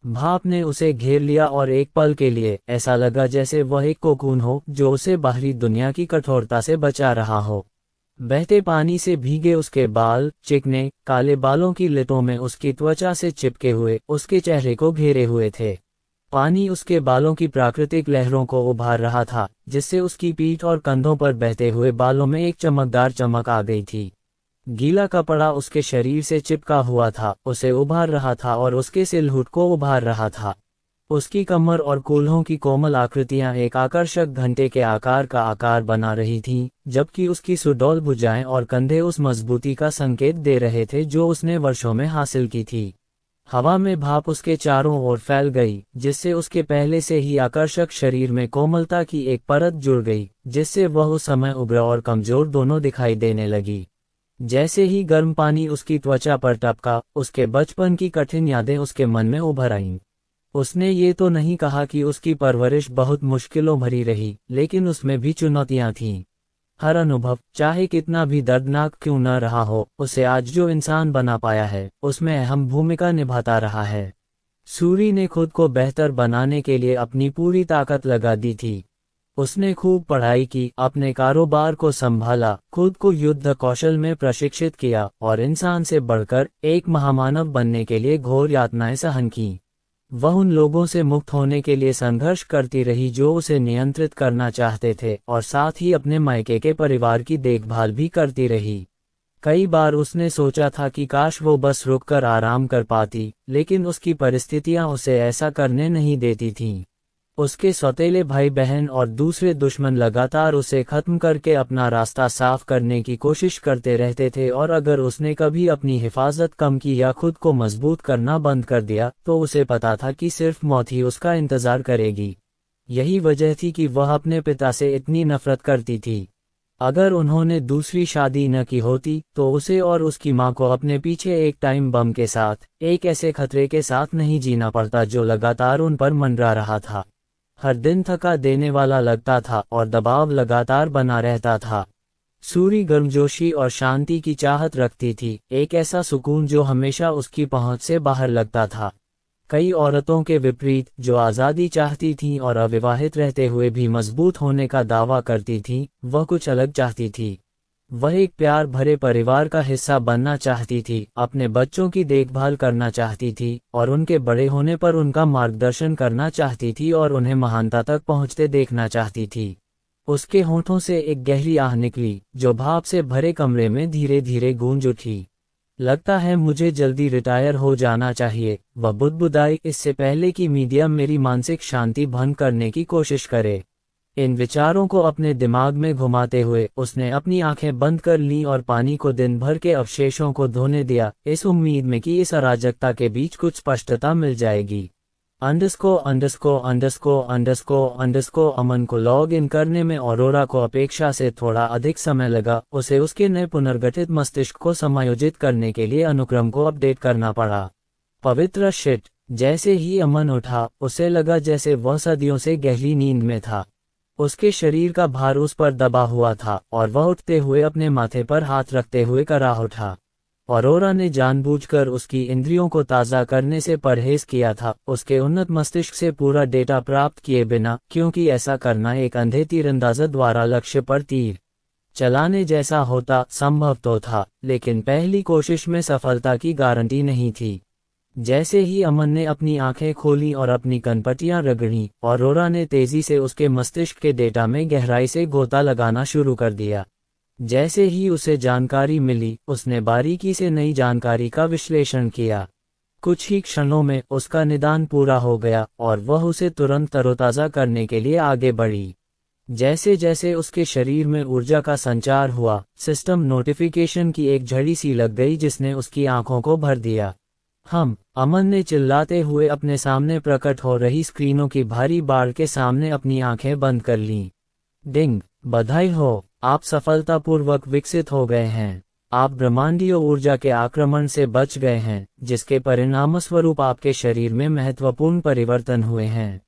भाप ने उसे घेर लिया और एक पल के लिए ऐसा लगा जैसे वह एक कोकून हो जो उसे बाहरी दुनिया की कठोरता से बचा रहा हो। बहते पानी से भीगे उसके बाल, चिकने काले बालों की लटों में उसकी त्वचा से चिपके हुए, उसके चेहरे को घेरे हुए थे। पानी उसके बालों की प्राकृतिक लहरों को उभार रहा था, जिससे उसकी पीठ और कंधों पर बहते हुए बालों में एक चमकदार चमक आ गई थी। गीला कपड़ा उसके शरीर से चिपका हुआ था, उसे उभार रहा था और उसके सिलहुट को उभार रहा था। उसकी कमर और कूल्हों की कोमल आकृतियां एक आकर्षक घंटे के आकार का आकार बना रही थीं, जबकि उसकी सुडौल भुजाएं और कंधे उस मजबूती का संकेत दे रहे थे जो उसने वर्षों में हासिल की थी। हवा में भाप उसके चारों ओर फैल गई, जिससे उसके पहले से ही आकर्षक शरीर में कोमलता की एक परत जुड़ गई, जिससे वह उस समय उग्र और कमजोर दोनों दिखाई देने लगी। जैसे ही गर्म पानी उसकी त्वचा पर टपका, उसके बचपन की कठिन यादें उसके मन में उभर आईं। उसने ये तो नहीं कहा कि उसकी परवरिश बहुत मुश्किलों भरी रही, लेकिन उसमें भी चुनौतियां थीं। हर अनुभव, चाहे कितना भी दर्दनाक क्यों न रहा हो, उसे आज जो इंसान बना पाया है, उसमें अहम भूमिका निभाता रहा है। सूरी ने खुद को बेहतर बनाने के लिए अपनी पूरी ताकत लगा दी थी। उसने खूब पढ़ाई की, अपने कारोबार को संभाला, खुद को युद्ध कौशल में प्रशिक्षित किया और इंसान से बढ़कर एक महामानव बनने के लिए घोर यातनाएं सहन की। वह उन लोगों से मुक्त होने के लिए संघर्ष करती रही जो उसे नियंत्रित करना चाहते थे, और साथ ही अपने मायके के परिवार की देखभाल भी करती रही। कई बार उसने सोचा था कि काश वो बस रुककर आराम कर पाती, लेकिन उसकी परिस्थितियां उसे ऐसा करने नहीं देती थीं। उसके सौतेले भाई बहन और दूसरे दुश्मन लगातार उसे खत्म करके अपना रास्ता साफ करने की कोशिश करते रहते थे, और अगर उसने कभी अपनी हिफाजत कम की या खुद को मजबूत करना बंद कर दिया, तो उसे पता था कि सिर्फ मौत ही उसका इंतजार करेगी। यही वजह थी कि वह अपने पिता से इतनी नफरत करती थी। अगर उन्होंने दूसरी शादी न की होती, तो उसे और उसकी मां को अपने पीछे एक टाइम बम के साथ, एक ऐसे खतरे के साथ नहीं जीना पड़ता जो लगातार उन पर मंडरा रहा था। हर दिन थका देने वाला लगता था और दबाव लगातार बना रहता था। सूरी गर्मजोशी और शांति की चाहत रखती थी, एक ऐसा सुकून जो हमेशा उसकी पहुंच से बाहर लगता था। कई औरतों के विपरीत, जो आज़ादी चाहती थीं और अविवाहित रहते हुए भी मजबूत होने का दावा करती थीं, वह कुछ अलग चाहती थी। वह एक प्यार भरे परिवार का हिस्सा बनना चाहती थी, अपने बच्चों की देखभाल करना चाहती थी, और उनके बड़े होने पर उनका मार्गदर्शन करना चाहती थी और उन्हें महानता तक पहुंचते देखना चाहती थी। उसके होठों से एक गहरी आह निकली, जो भाप से भरे कमरे में धीरे धीरे गूंज उठी। लगता है मुझे जल्दी रिटायर हो जाना चाहिए, वह बुदबुदाई, इससे पहले कि मीडिया मेरी मानसिक शांति भंग करने की कोशिश करे। इन विचारों को अपने दिमाग में घुमाते हुए उसने अपनी आंखें बंद कर लीं और पानी को दिन भर के अवशेषों को धोने दिया, इस उम्मीद में कि इस अराजकता के बीच कुछ स्पष्टता मिल जाएगी। अमन को लॉग इन करने में ऑरोरा को अपेक्षा से थोड़ा अधिक समय लगा। उसे उसके नए पुनर्गठित मस्तिष्क को समायोजित करने के लिए अनुक्रम को अपडेट करना पड़ा। पवित्र शिट! जैसे ही अमन उठा, उसे लगा जैसे वह सदियों से गहरी नींद में था। उसके शरीर का भार उस पर दबा हुआ था और वह उठते हुए अपने माथे पर हाथ रखते हुए कराह उठा। ऑरोरा ने जानबूझकर उसकी इंद्रियों को ताज़ा करने से परहेज किया था, उसके उन्नत मस्तिष्क से पूरा डेटा प्राप्त किए बिना, क्योंकि ऐसा करना एक अंधे तीरंदाज द्वारा लक्ष्य पर तीर चलाने जैसा होता। संभव तो था, लेकिन पहली कोशिश में सफलता की गारंटी नहीं थी। जैसे ही अमन ने अपनी आंखें खोली और अपनी कनपटियां रगड़ी, ऑरोरा ने तेजी से उसके मस्तिष्क के डेटा में गहराई से गोता लगाना शुरू कर दिया। जैसे ही उसे जानकारी मिली, उसने बारीकी से नई जानकारी का विश्लेषण किया। कुछ ही क्षणों में उसका निदान पूरा हो गया और वह उसे तुरंत तरोताज़ा करने के लिए आगे बढ़ी। जैसे जैसे उसके शरीर में ऊर्जा का संचार हुआ, सिस्टम नोटिफिकेशन की एक झड़ी सी लग गई जिसने उसकी आंखों को भर दिया। अमन ने चिल्लाते हुए अपने सामने प्रकट हो रही स्क्रीनों की भारी बाढ़ के सामने अपनी आंखें बंद कर लीं। डिंग! बधाई हो, आप सफलतापूर्वक विकसित हो गए हैं। आप ब्रह्मांडीय ऊर्जा के आक्रमण से बच गए हैं, जिसके परिणामस्वरूप आपके शरीर में महत्वपूर्ण परिवर्तन हुए हैं।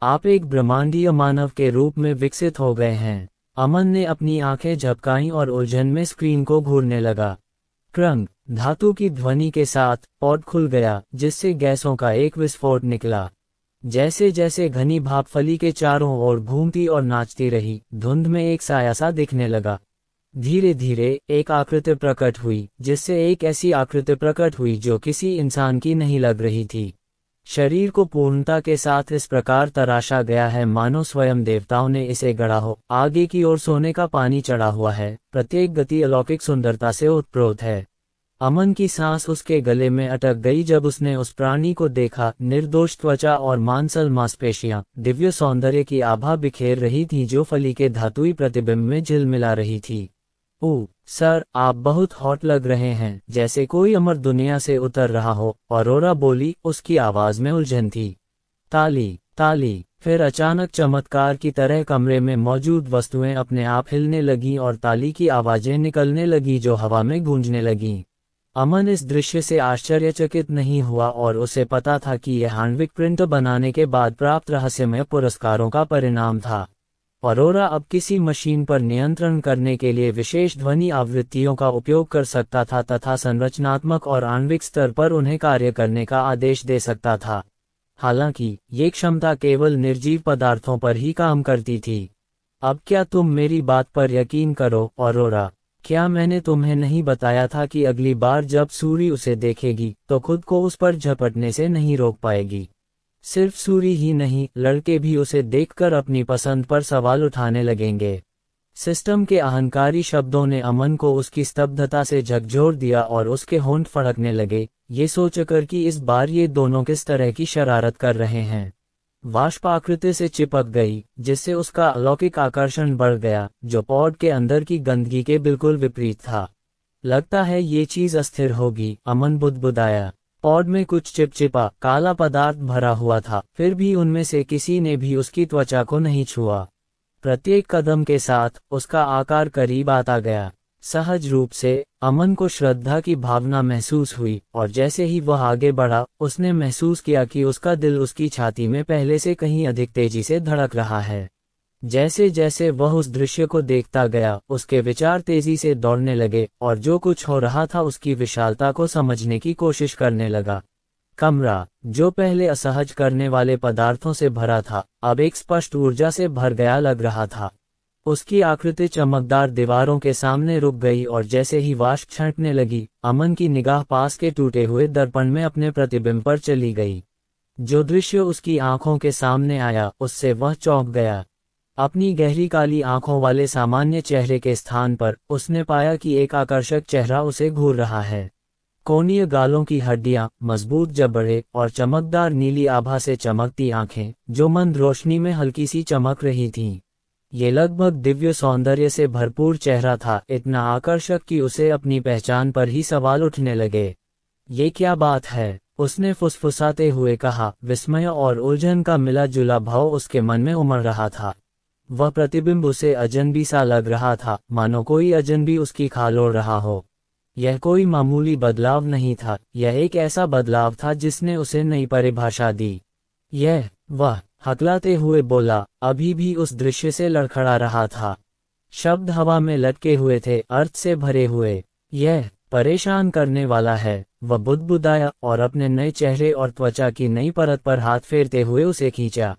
आप एक ब्रह्मांडीय मानव के रूप में विकसित हो गए हैं। अमन ने अपनी आंखें झपकाईं और उलझन में स्क्रीन को घूरने लगा। क्रंग! धातु की ध्वनि के साथ पॉड खुल गया, जिससे गैसों का एक विस्फोट निकला। जैसे जैसे घनी भाप फली के चारों ओर घूमती और नाचती रही, धुंध में एक साया सा दिखने लगा। धीरे धीरे एक आकृति प्रकट हुई, जिससे एक ऐसी आकृति प्रकट हुई जो किसी इंसान की नहीं लग रही थी। शरीर को पूर्णता के साथ इस प्रकार तराशा गया है मानो स्वयं देवताओं ने इसे गढ़ा हो। आगे की ओर सोने का पानी चढ़ा हुआ है, प्रत्येक गति अलौकिक सुंदरता से उत्प्रोत है। अमन की सांस उसके गले में अटक गई जब उसने उस प्राणी को देखा। निर्दोष त्वचा और मांसल मांसपेशियां, दिव्य सौंदर्य की आभा बिखेर रही थी जो फली के धातुई प्रतिबिंब में झिलमिला रही थी। ओह सर, आप बहुत हॉट लग रहे हैं, जैसे कोई अमर दुनिया से उतर रहा हो, ऑरोरा बोली, उसकी आवाज में उलझन थी। ताली ताली। फिर अचानक चमत्कार की तरह कमरे में मौजूद वस्तुएं अपने आप हिलने लगीं और ताली की आवाजें निकलने लगीं जो हवा में गूंजने लगीं। अमन इस दृश्य से आश्चर्यचकित नहीं हुआ और उसे पता था कि यह आणविक प्रिंटर बनाने के बाद प्राप्त रहस्यमय पुरस्कारों का परिणाम था। ऑरोरा अब किसी मशीन पर नियंत्रण करने के लिए विशेष ध्वनि आवृत्तियों का उपयोग कर सकता था तथा संरचनात्मक और आणविक स्तर पर उन्हें कार्य करने का आदेश दे सकता था। हालांकि ये क्षमता केवल निर्जीव पदार्थों पर ही काम करती थी। अब क्या तुम मेरी बात पर यकीन करो, ऑरोरा? क्या मैंने तुम्हें नहीं बताया था कि अगली बार जब सूरी उसे देखेगी तो खुद को उस पर झपटने से नहीं रोक पाएगी? सिर्फ सूरी ही नहीं, लड़के भी उसे देखकर अपनी पसंद पर सवाल उठाने लगेंगे। सिस्टम के अहंकारी शब्दों ने अमन को उसकी स्तब्धता से झकझोर दिया और उसके होंठ फड़कने लगे, ये सोचकर कि इस बार ये दोनों किस तरह की शरारत कर रहे हैं। वाष्प आकृति से चिपक गई, जिससे उसका अलौकिक आकर्षण बढ़ गया, जो पॉड के अंदर की गंदगी के बिल्कुल विपरीत था। लगता है ये चीज अस्थिर होगी, अमन बुदबुदाया। पॉड में कुछ चिपचिपा काला पदार्थ भरा हुआ था, फिर भी उनमें से किसी ने भी उसकी त्वचा को नहीं छुआ। प्रत्येक कदम के साथ उसका आकार करीब आता गया। सहज रूप से अमन को श्रद्धा की भावना महसूस हुई और जैसे ही वह आगे बढ़ा, उसने महसूस किया कि उसका दिल उसकी छाती में पहले से कहीं अधिक तेजी से धड़क रहा है। जैसे जैसे वह उस दृश्य को देखता गया, उसके विचार तेजी से दौड़ने लगे और जो कुछ हो रहा था उसकी विशालता को समझने की कोशिश करने लगा। कमरा, जो पहले असहज करने वाले पदार्थों से भरा था, अब एक स्पष्ट ऊर्जा से भर गया लग रहा था। उसकी आकृति चमकदार दीवारों के सामने रुक गई और जैसे ही वाष्प छंटने लगी, अमन की निगाह पास के टूटे हुए दर्पण में अपने प्रतिबिंब पर चली गई। जो दृश्य उसकी आंखों के सामने आया, उससे वह चौंक गया। अपनी गहरी काली आंखों वाले सामान्य चेहरे के स्थान पर उसने पाया कि एक आकर्षक चेहरा उसे घूर रहा है। कोणीय गालों की हड्डियां, मजबूत जबड़े और चमकदार नीली आभा से चमकती आंखें, जो मंद रोशनी में हल्की सी चमक रही थीं। ये लगभग दिव्य सौंदर्य से भरपूर चेहरा था, इतना आकर्षक कि उसे अपनी पहचान पर ही सवाल उठने लगे। ये क्या बात है? उसने फुसफुसाते हुए कहा। विस्मय और उलझन का मिला जुला भाव उसके मन में उमड़ रहा था। वह प्रतिबिंब उसे अजनबी सा लग रहा था, मानो कोई अजनबी उसकी खाल ओढ़ रहा हो। यह कोई मामूली बदलाव नहीं था, यह एक ऐसा बदलाव था जिसने उसे नई परिभाषा दी। वह हकलाते हुए बोला, अभी भी उस दृश्य से लड़खड़ा रहा था। शब्द हवा में लटके हुए थे, अर्थ से भरे हुए। यह परेशान करने वाला है, वह बुदबुदाया और अपने नए चेहरे और त्वचा की नई परत पर हाथ फेरते हुए उसे खींचा।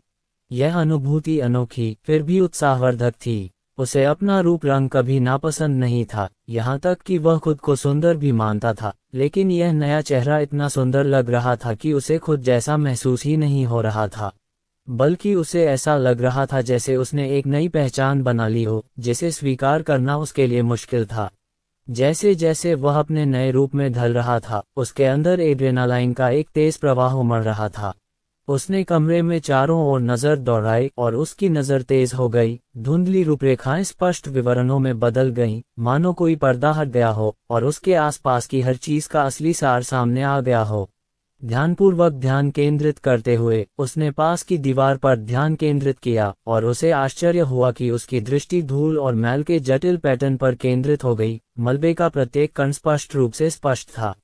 यह अनुभूति अनोखी फिर भी उत्साहवर्धक थी। उसे अपना रूप रंग कभी नापसंद नहीं था, यहाँ तक कि वह खुद को सुंदर भी मानता था, लेकिन यह नया चेहरा इतना सुंदर लग रहा था कि उसे खुद जैसा महसूस ही नहीं हो रहा था, बल्कि उसे ऐसा लग रहा था जैसे उसने एक नई पहचान बना ली हो, जिसे स्वीकार करना उसके लिए मुश्किल था। जैसे जैसे वह अपने नए रूप में ढल रहा था, उसके अंदर एड्रेनालाइन का एक तेज प्रवाह उमड़ रहा था। उसने कमरे में चारों ओर नजर दौड़ाई और उसकी नजर तेज हो गई। धुंधली रूपरेखाएं स्पष्ट विवरणों में बदल गईं, मानो कोई पर्दा हट गया हो और उसके आसपास की हर चीज का असली सार सामने आ गया हो। ध्यानपूर्वक ध्यान केंद्रित करते हुए उसने पास की दीवार पर ध्यान केंद्रित किया और उसे आश्चर्य हुआ कि उसकी दृष्टि धूल और मैल के जटिल पैटर्न पर केंद्रित हो गई। मलबे का प्रत्येक कण स्पष्ट रूप से स्पष्ट था।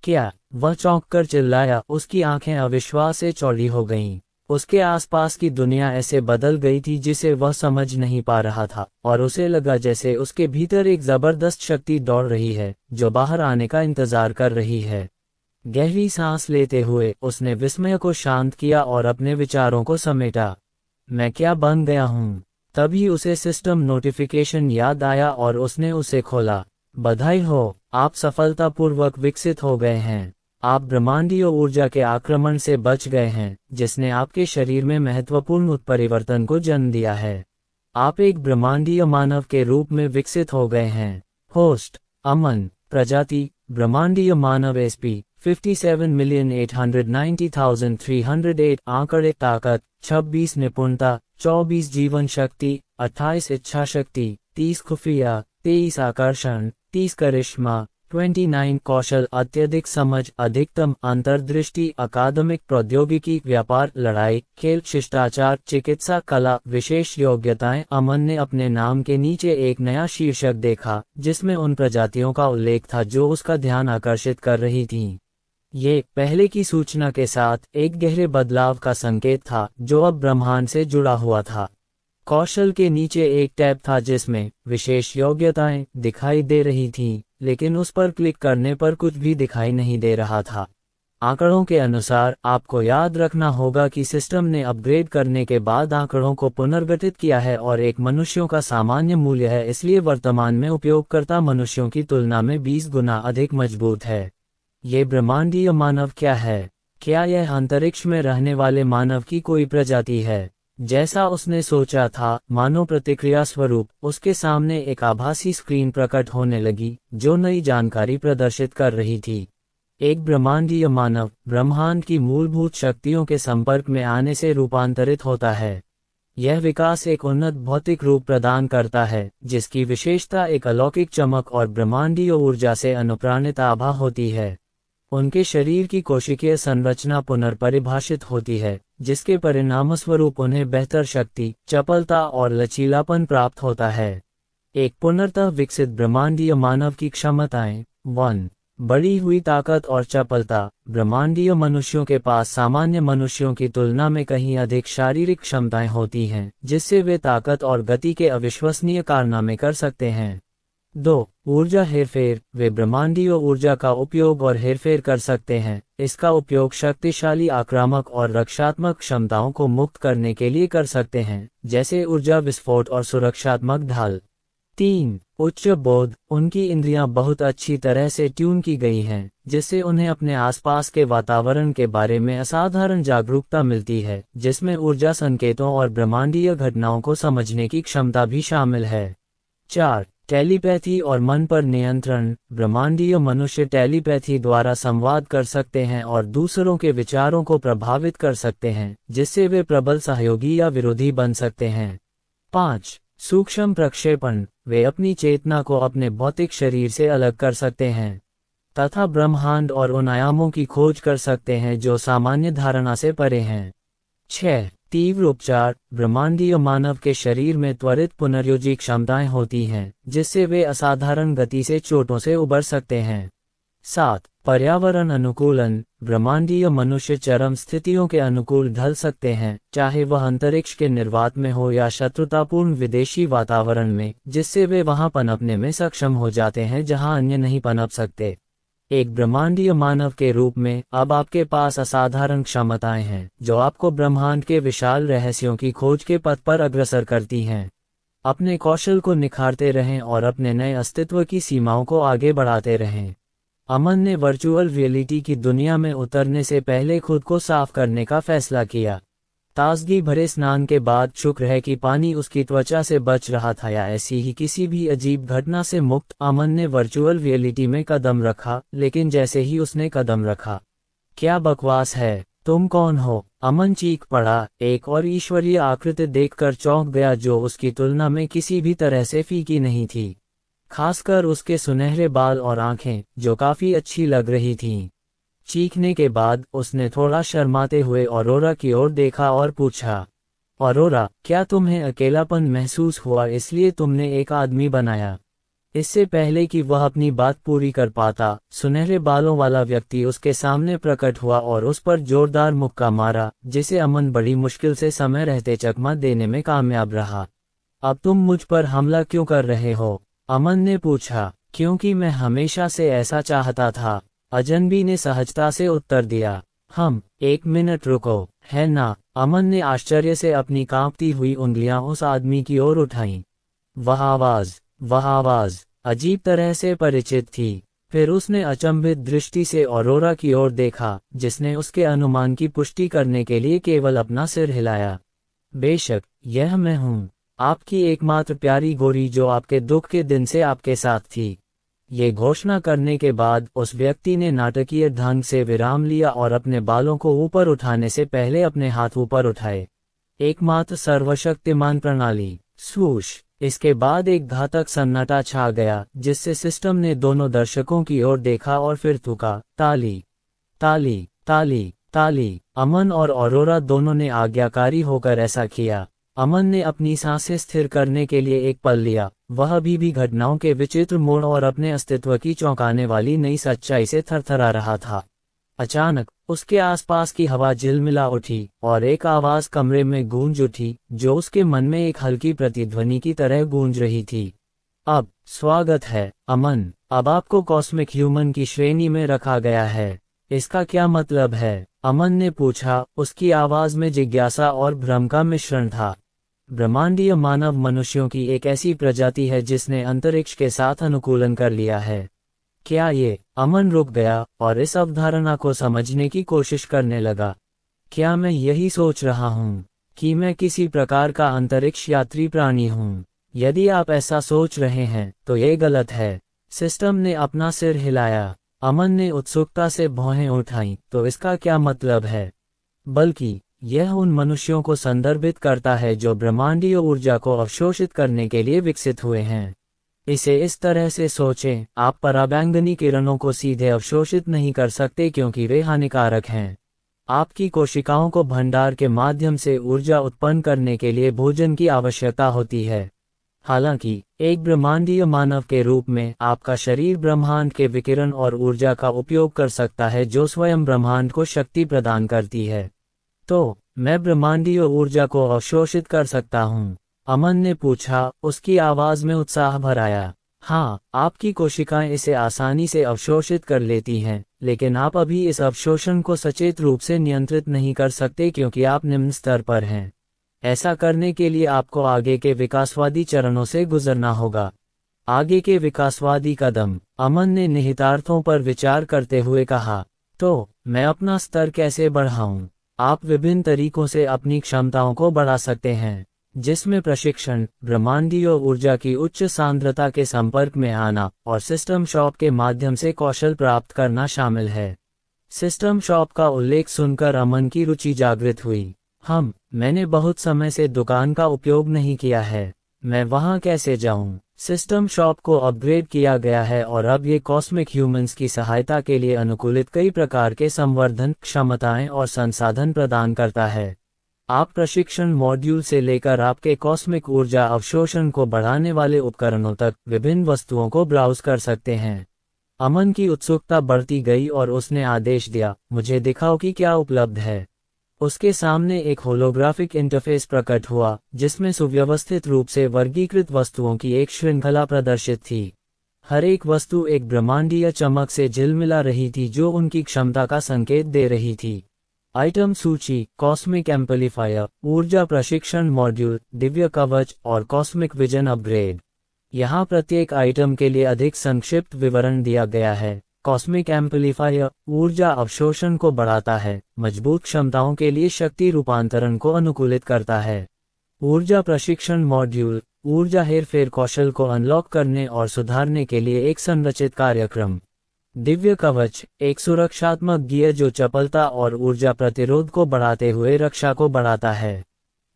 क्या? वह चौंक कर चिल्लाया, उसकी आंखें अविश्वास से चौड़ी हो गईं। उसके आसपास की दुनिया ऐसे बदल गई थी जिसे वह समझ नहीं पा रहा था, और उसे लगा जैसे उसके भीतर एक जबरदस्त शक्ति दौड़ रही है, जो बाहर आने का इंतजार कर रही है। गहरी सांस लेते हुए उसने विस्मय को शांत किया और अपने विचारों को समेटा। मैं क्या बन गया हूँ? तभी उसे सिस्टम नोटिफिकेशन याद आया और उसने उसे खोला। बधाई हो, आप सफलतापूर्वक विकसित हो गए हैं। आप ब्रह्मांडीय ऊर्जा के आक्रमण से बच गए हैं, जिसने आपके शरीर में महत्वपूर्ण उत्परिवर्तन को जन्म दिया है। आप एक ब्रह्मांडीय मानव के रूप में विकसित हो गए हैं। होस्ट: अमन। प्रजाति ब्रह्मांडीय मानव SP 57,890,308 आंकड़े ताकत 26 निपुणता 24 जीवन शक्ति 28 इच्छा शक्ति 30 खुफिया 23 आकर्षण 30 करिश्मा 29 कौशल अत्यधिक समझ अधिकतम अंतर्दृष्टि अकादमिक प्रौद्योगिकी व्यापार लड़ाई खेल शिष्टाचार चिकित्सा कला विशेष योग्यताएं। अमन ने अपने नाम के नीचे एक नया शीर्षक देखा जिसमें उन प्रजातियों का उल्लेख था जो उसका ध्यान आकर्षित कर रही थीं। ये पहले की सूचना के साथ एक गहरे बदलाव का संकेत था जो अब ब्रह्मांड से जुड़ा हुआ था। कौशल के नीचे एक टैब था जिसमें विशेष योग्यताएं दिखाई दे रही थीं, लेकिन उस पर क्लिक करने पर कुछ भी दिखाई नहीं दे रहा था। आंकड़ों के अनुसार आपको याद रखना होगा कि सिस्टम ने अपग्रेड करने के बाद आंकड़ों को पुनर्गठित किया है और एक मनुष्यों का सामान्य मूल्य है, इसलिए वर्तमान में उपयोगकर्ता मनुष्यों की तुलना में 20 गुना अधिक मजबूत है। ये ब्रह्मांडीय मानव क्या है? क्या यह अंतरिक्ष में रहने वाले मानव की कोई प्रजाति है? जैसा उसने सोचा था, मानव प्रतिक्रिया स्वरूप उसके सामने एक आभासी स्क्रीन प्रकट होने लगी जो नई जानकारी प्रदर्शित कर रही थी। एक ब्रह्मांडीय मानव ब्रह्मांड की मूलभूत शक्तियों के संपर्क में आने से रूपांतरित होता है। यह विकास एक उन्नत भौतिक रूप प्रदान करता है जिसकी विशेषता एक अलौकिक चमक और ब्रह्मांडीय ऊर्जा से अनुप्राणित आभा होती है। उनके शरीर की कोशिकीय संरचना पुनर्परिभाषित होती है जिसके परिणामस्वरूप उन्हें बेहतर शक्ति चपलता और लचीलापन प्राप्त होता है। एक पुनर्तः विकसित ब्रह्मांडीय मानव की क्षमताएं 1. बढ़ी हुई ताकत और चपलता। ब्रह्मांडीय मनुष्यों के पास सामान्य मनुष्यों की तुलना में कहीं अधिक शारीरिक क्षमताएं होती हैं जिससे वे ताकत और गति के अविश्वसनीय कारनामे कर सकते हैं। 2. ऊर्जा हेरफेर। वे ब्रह्मांडीय ऊर्जा का उपयोग और हेरफेर कर सकते हैं। इसका उपयोग शक्तिशाली आक्रामक और रक्षात्मक क्षमताओं को मुक्त करने के लिए कर सकते हैं, जैसे ऊर्जा विस्फोट और सुरक्षात्मक ढाल। 3. उच्च बोध। उनकी इंद्रियां बहुत अच्छी तरह से ट्यून की गई हैं, जिससे उन्हें अपने आसपास के वातावरण के बारे में असाधारण जागरूकता मिलती है, जिसमें ऊर्जा संकेतों और ब्रह्मांडीय घटनाओं को समझने की क्षमता भी शामिल है। 4. टेलीपैथी और मन पर नियंत्रण। ब्रह्मांडीय मनुष्य टेलीपैथी द्वारा संवाद कर सकते हैं और दूसरों के विचारों को प्रभावित कर सकते हैं, जिससे वे प्रबल सहयोगी या विरोधी बन सकते हैं। 5. सूक्ष्म प्रक्षेपण। वे अपनी चेतना को अपने भौतिक शरीर से अलग कर सकते हैं तथा ब्रह्मांड और उन आयामों की खोज कर सकते हैं जो सामान्य धारणा से परे हैं। 6. तीव्र उपचार। ब्रह्मांडीय मानव के शरीर में त्वरित पुनर्योजी क्षमताएं होती हैं, जिससे वे असाधारण गति से चोटों से उबर सकते हैं। 7. पर्यावरण अनुकूलन। ब्रह्मांडीय मनुष्य चरम स्थितियों के अनुकूल ढल सकते हैं, चाहे वह अंतरिक्ष के निर्वात में हो या शत्रुतापूर्ण विदेशी वातावरण में, जिससे वे वहां पनपने में सक्षम हो जाते हैं जहां अन्य नहीं पनप सकते। एक ब्रह्मांडीय मानव के रूप में अब आपके पास असाधारण क्षमताएं हैं जो आपको ब्रह्मांड के विशाल रहस्यों की खोज के पथ पर अग्रसर करती हैं। अपने कौशल को निखारते रहें और अपने नए अस्तित्व की सीमाओं को आगे बढ़ाते रहें। अमन ने वर्चुअल रियलिटी की दुनिया में उतरने से पहले खुद को साफ करने का फैसला किया। ताजगी भरे स्नान के बाद शुक्र है कि पानी उसकी त्वचा से बच रहा था या ऐसी ही किसी भी अजीब घटना से मुक्त। अमन ने वर्चुअल रियलिटी में कदम रखा, लेकिन जैसे ही उसने कदम रखा, क्या बकवास है, तुम कौन हो? अमन चीख पड़ा, एक और ईश्वरीय आकृति देखकर चौंक गया जो उसकी तुलना में किसी भी तरह से फीकी नहीं थी, खासकर उसके सुनहरे बाल और आंखें जो काफी अच्छी लग रही थीं। चीखने के बाद उसने थोड़ा शर्माते हुए ऑरोरा की ओर देखा और पूछा, ऑरोरा, क्या तुम्हें अकेलापन महसूस हुआ इसलिए तुमने एक आदमी बनाया? इससे पहले कि वह अपनी बात पूरी कर पाता, सुनहरे बालों वाला व्यक्ति उसके सामने प्रकट हुआ और उस पर जोरदार मुक्का मारा, जिसे अमन बड़ी मुश्किल से समय रहते चकमा देने में कामयाब रहा। अब तुम मुझ पर हमला क्यों कर रहे हो? अमन ने पूछा। क्योंकि मैं हमेशा से ऐसा चाहता था, अजनबी ने सहजता से उत्तर दिया। एक मिनट रुको, है ना? अमन ने आश्चर्य से अपनी कांपती हुई उंगलियां उस आदमी की ओर उठाईं। वह आवाज अजीब तरह से परिचित थी। फिर उसने अचंभित दृष्टि से ऑरोरा की ओर देखा, जिसने उसके अनुमान की पुष्टि करने के लिए केवल अपना सिर हिलाया। बेशक, यह मैं हूँ, आपकी एकमात्र प्यारी गोरी जो आपके दुख के दिन से आपके साथ थी। ये घोषणा करने के बाद उस व्यक्ति ने नाटकीय ढंग से विराम लिया और अपने बालों को ऊपर उठाने से पहले अपने हाथ ऊपर उठाए। एकमात्र सर्वशक्तिमान प्रणाली, स्वूश। इसके बाद एक घातक सन्नाटा छा गया, जिससे सिस्टम ने दोनों दर्शकों की ओर देखा और फिर थूका, ताली, ताली, ताली, ताली। अमन और ऑरोरा दोनों ने आज्ञाकारी होकर ऐसा किया। अमन ने अपनी सांसें स्थिर करने के लिए एक पल लिया। वह अभी भी घटनाओं के विचित्र मोड़ और अपने अस्तित्व की चौंकाने वाली नई सच्चाई से थरथरा रहा था। अचानक उसके आसपास की हवा झिलमिला उठी और एक आवाज कमरे में गूंज उठी, जो उसके मन में एक हल्की प्रतिध्वनि की तरह गूंज रही थी। अब स्वागत है, अमन। अब आपको कॉस्मिक ह्यूमन की श्रेणी में रखा गया है। इसका क्या मतलब है? अमन ने पूछा। उसकी आवाज में जिज्ञासा और भ्रम का मिश्रण था। ब्रह्मांडीय मानव मनुष्यों की एक ऐसी प्रजाति है जिसने अंतरिक्ष के साथ अनुकूलन कर लिया है। क्या ये? अमन रुक गया और इस अवधारणा को समझने की कोशिश करने लगा। क्या मैं यही सोच रहा हूँ कि मैं किसी प्रकार का अंतरिक्ष यात्री प्राणी हूँ? यदि आप ऐसा सोच रहे हैं तो ये गलत है। सिस्टम ने अपना सिर हिलाया। अमन ने उत्सुकता से भौहें उठाईं। तो इसका क्या मतलब है? बल्कि यह उन मनुष्यों को संदर्भित करता है जो ब्रह्मांडीय ऊर्जा को अवशोषित करने के लिए विकसित हुए हैं। इसे इस तरह से सोचें, आप पराबैंगनी किरणों को सीधे अवशोषित नहीं कर सकते क्योंकि वे हानिकारक हैं। आपकी कोशिकाओं को भंडार के माध्यम से ऊर्जा उत्पन्न करने के लिए भोजन की आवश्यकता होती है। हालांकि एक ब्रह्मांडीय मानव के रूप में आपका शरीर ब्रह्मांड के विकिरण और ऊर्जा का उपयोग कर सकता है जो स्वयं ब्रह्मांड को शक्ति प्रदान करती है। तो मैं ब्रह्मांडीय ऊर्जा को अवशोषित कर सकता हूँ? अमन ने पूछा, उसकी आवाज में उत्साह भर आया। हाँ, आपकी कोशिकाएं इसे आसानी से अवशोषित कर लेती हैं, लेकिन आप अभी इस अवशोषण को सचेत रूप से नियंत्रित नहीं कर सकते क्योंकि आप निम्न स्तर पर हैं। ऐसा करने के लिए आपको आगे के विकासवादी चरणों से गुजरना होगा। आगे के विकासवादी कदम? अमन ने निहितार्थों पर विचार करते हुए कहा। तो मैं अपना स्तर कैसे बढ़ाऊं? आप विभिन्न तरीकों से अपनी क्षमताओं को बढ़ा सकते हैं, जिसमें प्रशिक्षण, ब्रह्मांडीय ऊर्जा की उच्च सांद्रता के संपर्क में आना और सिस्टम शॉप के माध्यम से कौशल प्राप्त करना शामिल है। सिस्टम शॉप का उल्लेख सुनकर अमन की रुचि जागृत हुई। मैंने बहुत समय से दुकान का उपयोग नहीं किया है। मैं वहां कैसे जाऊं? सिस्टम शॉप को अपग्रेड किया गया है और अब ये कॉस्मिक ह्यूमंस की सहायता के लिए अनुकूलित कई प्रकार के संवर्धन, क्षमताएं और संसाधन प्रदान करता है। आप प्रशिक्षण मॉड्यूल से लेकर आपके कॉस्मिक ऊर्जा अवशोषण को बढ़ाने वाले उपकरणों तक विभिन्न वस्तुओं को ब्राउज कर सकते हैं। अमन की उत्सुकता बढ़ती गई और उसने आदेश दिया, मुझे दिखाओ कि क्या उपलब्ध है। उसके सामने एक होलोग्राफिक इंटरफेस प्रकट हुआ, जिसमें सुव्यवस्थित रूप से वर्गीकृत वस्तुओं की एक श्रृंखला प्रदर्शित थी। हर एक वस्तु एक ब्रह्मांडीय चमक से झिलमिला रही थी जो उनकी क्षमता का संकेत दे रही थी। आइटम सूची: कॉस्मिक एम्पलीफायर, ऊर्जा प्रशिक्षण मॉड्यूल, दिव्य कवच और कॉस्मिक विजन अपग्रेड। यहाँ प्रत्येक आइटम के लिए अधिक संक्षिप्त विवरण दिया गया है। कॉस्मिक एम्पलीफायर ऊर्जा अवशोषण को बढ़ाता है, मजबूत क्षमताओं के लिए शक्ति रूपांतरण को अनुकूलित करता है। ऊर्जा प्रशिक्षण मॉड्यूल ऊर्जा हेरफेर कौशल को अनलॉक करने और सुधारने के लिए एक संरचित कार्यक्रम। दिव्य कवच एक सुरक्षात्मक गियर जो चपलता और ऊर्जा प्रतिरोध को बढ़ाते हुए रक्षा को बढ़ाता है।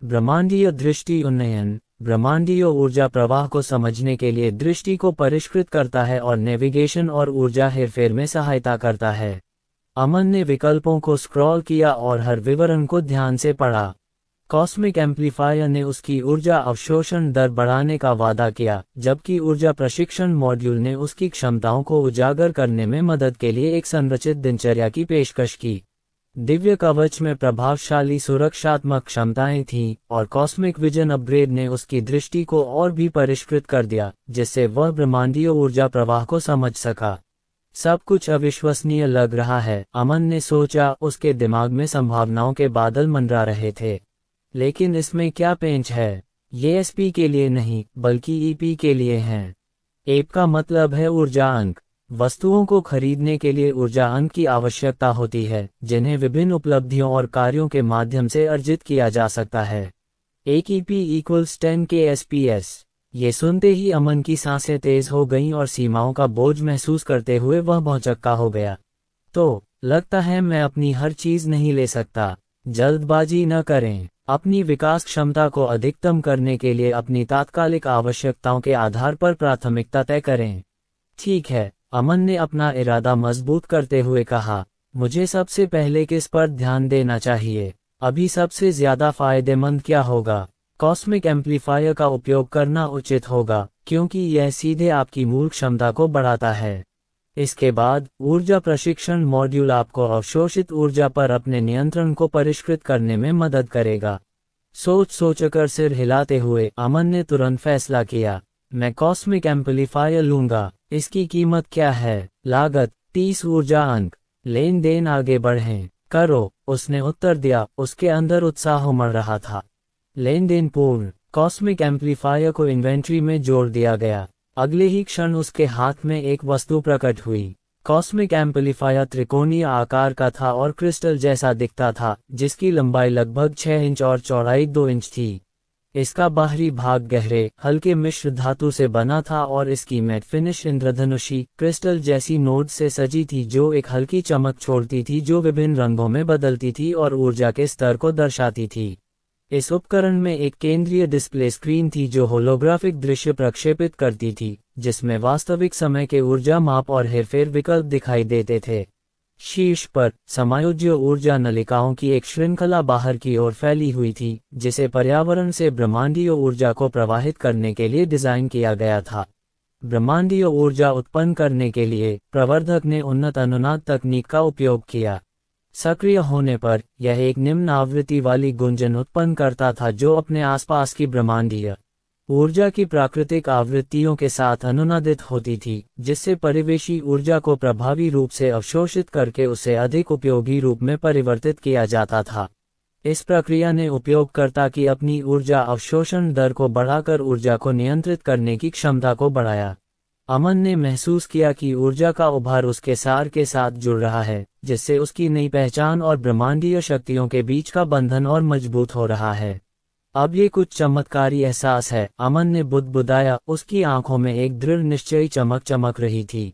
ब्रह्मांडीय दृष्टि उन्नयन ब्रह्मांडीय ऊर्जा प्रवाह को समझने के लिए दृष्टि को परिष्कृत करता है और नेविगेशन और ऊर्जा हेरफेर में सहायता करता है। अमन ने विकल्पों को स्क्रॉल किया और हर विवरण को ध्यान से पढ़ा। कॉस्मिक एम्पलीफायर ने उसकी ऊर्जा अवशोषण दर बढ़ाने का वादा किया, जबकि ऊर्जा प्रशिक्षण मॉड्यूल ने उसकी क्षमताओं को उजागर करने में मदद के लिए एक संरचित दिनचर्या की पेशकश की। दिव्य कवच में प्रभावशाली सुरक्षात्मक क्षमताएं थीं और कॉस्मिक विजन अपग्रेड ने उसकी दृष्टि को और भी परिष्कृत कर दिया, जिससे वह ब्रह्मांडीय ऊर्जा प्रवाह को समझ सका। सब कुछ अविश्वसनीय लग रहा है, अमन ने सोचा। उसके दिमाग में संभावनाओं के बादल मंडरा रहे थे। लेकिन इसमें क्या पेंच है? ये एसपी के लिए नहीं बल्कि ईपी के लिए हैं। एप का मतलब है ऊर्जा अंक। वस्तुओं को खरीदने के लिए ऊर्जा अंक की आवश्यकता होती है, जिन्हें विभिन्न उपलब्धियों और कार्यों के माध्यम से अर्जित किया जा सकता है। एक ईपी इक्वल्स 10 के एसपीएस। ये सुनते ही अमन की सांसें तेज हो गईं और सीमाओं का बोझ महसूस करते हुए वह भौचक्का हो गया। तो लगता है मैं अपनी हर चीज नहीं ले सकता। जल्दबाजी न करें। अपनी विकास क्षमता को अधिकतम करने के लिए अपनी तात्कालिक आवश्यकताओं के आधार पर प्राथमिकता तय करें। ठीक है, अमन ने अपना इरादा मजबूत करते हुए कहा। मुझे सबसे पहले किस पर ध्यान देना चाहिए? अभी सबसे ज्यादा फायदेमंद क्या होगा? कॉस्मिक एम्पलीफायर का उपयोग करना उचित होगा, क्योंकि यह सीधे आपकी मूल क्षमता को बढ़ाता है। इसके बाद ऊर्जा प्रशिक्षण मॉड्यूल आपको अवशोषित ऊर्जा पर अपने नियंत्रण को परिष्कृत करने में मदद करेगा। सोचकर सिर हिलाते हुए अमन ने तुरंत फैसला किया, मैं कॉस्मिक एम्पलीफायर लूंगा। इसकी कीमत क्या है? लागत 30 ऊर्जा अंक। लेन देन आगे बढ़ें। करो, उसने उत्तर दिया, उसके अंदर उत्साह उमड़ रहा था। लेन देन पूर्ण। कॉस्मिक एम्पलीफायर को इन्वेंट्री में जोड़ दिया गया। अगले ही क्षण उसके हाथ में एक वस्तु प्रकट हुई। कॉस्मिक एम्पलीफायर त्रिकोणीय आकार का था और क्रिस्टल जैसा दिखता था, जिसकी लंबाई लगभग 6 इंच और चौड़ाई 2 इंच थी। इसका बाहरी भाग गहरे, हल्के मिश्र धातु से बना था और इसकी मैट फिनिश इंद्रधनुषी क्रिस्टल जैसी नोड से सजी थी, जो एक हल्की चमक छोड़ती थी जो विभिन्न रंगों में बदलती थी और ऊर्जा के स्तर को दर्शाती थी। इस उपकरण में एक केंद्रीय डिस्प्ले स्क्रीन थी जो होलोग्राफिक दृश्य प्रक्षेपित करती थी, जिसमें वास्तविक समय के ऊर्जा माप और हेरफेर विकल्प दिखाई देते थे। शीर्ष पर समायोज्य ऊर्जा नलिकाओं की एक श्रृंखला बाहर की ओर फैली हुई थी, जिसे पर्यावरण से ब्रह्मांडीय ऊर्जा को प्रवाहित करने के लिए डिजाइन किया गया था। ब्रह्मांडीय ऊर्जा उत्पन्न करने के लिए प्रवर्धक ने उन्नत अनुनाद तकनीक का उपयोग किया। सक्रिय होने पर यह एक निम्न आवृत्ति वाली गुंजन उत्पन्न करता था जो अपने आसपास की ब्रह्मांडीय ऊर्जा की प्राकृतिक आवृत्तियों के साथ अनुनादित होती थी, जिससे परिवेशी ऊर्जा को प्रभावी रूप से अवशोषित करके उसे अधिक उपयोगी रूप में परिवर्तित किया जाता था। इस प्रक्रिया ने उपयोगकर्ता की अपनी ऊर्जा अवशोषण दर को बढ़ाकर ऊर्जा को नियंत्रित करने की क्षमता को बढ़ाया। अमन ने महसूस किया कि ऊर्जा का उभार उसके सार के साथ जुड़ रहा है, जिससे उसकी नई पहचान और ब्रह्मांडीय शक्तियों के बीच का बंधन और मजबूत हो रहा है। अब ये कुछ चमत्कारी एहसास है, अमन ने बुदबुदाया, उसकी आंखों में एक दृढ़ निश्चयी चमक रही थी।